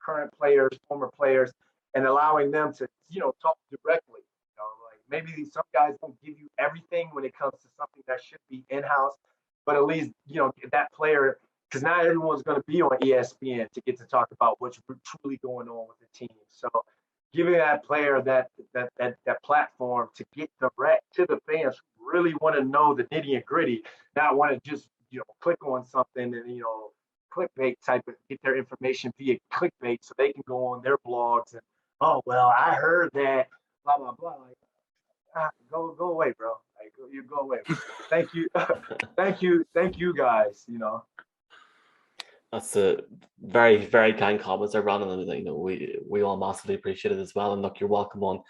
current players, former players, and allowing them to, talk directly, like maybe some guys don't give you everything when it comes to something that should be in-house, but at least, that player, because not everyone's going to be on ESPN to get to talk about what's truly going on with the team. So giving that player that platform to get direct to the fans who really want to know the nitty and gritty, not want to just, click on something and, clickbait type of get their information via clickbait so they can go on their blogs and, oh, well, I heard that, blah, blah, blah. Like, go away, bro. Like, you go away. Thank you. Thank you guys, That's a very, very kind comments there, Brandon. And we all massively appreciate it as well. And look, you're welcome on.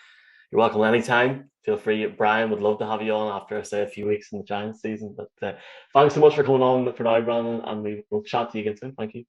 You're welcome anytime. Feel free. Brian would love to have you on after, say, a few weeks in the Giants season. But thanks so much for coming on for now, Brandon, and we will chat to you again soon. Thank you.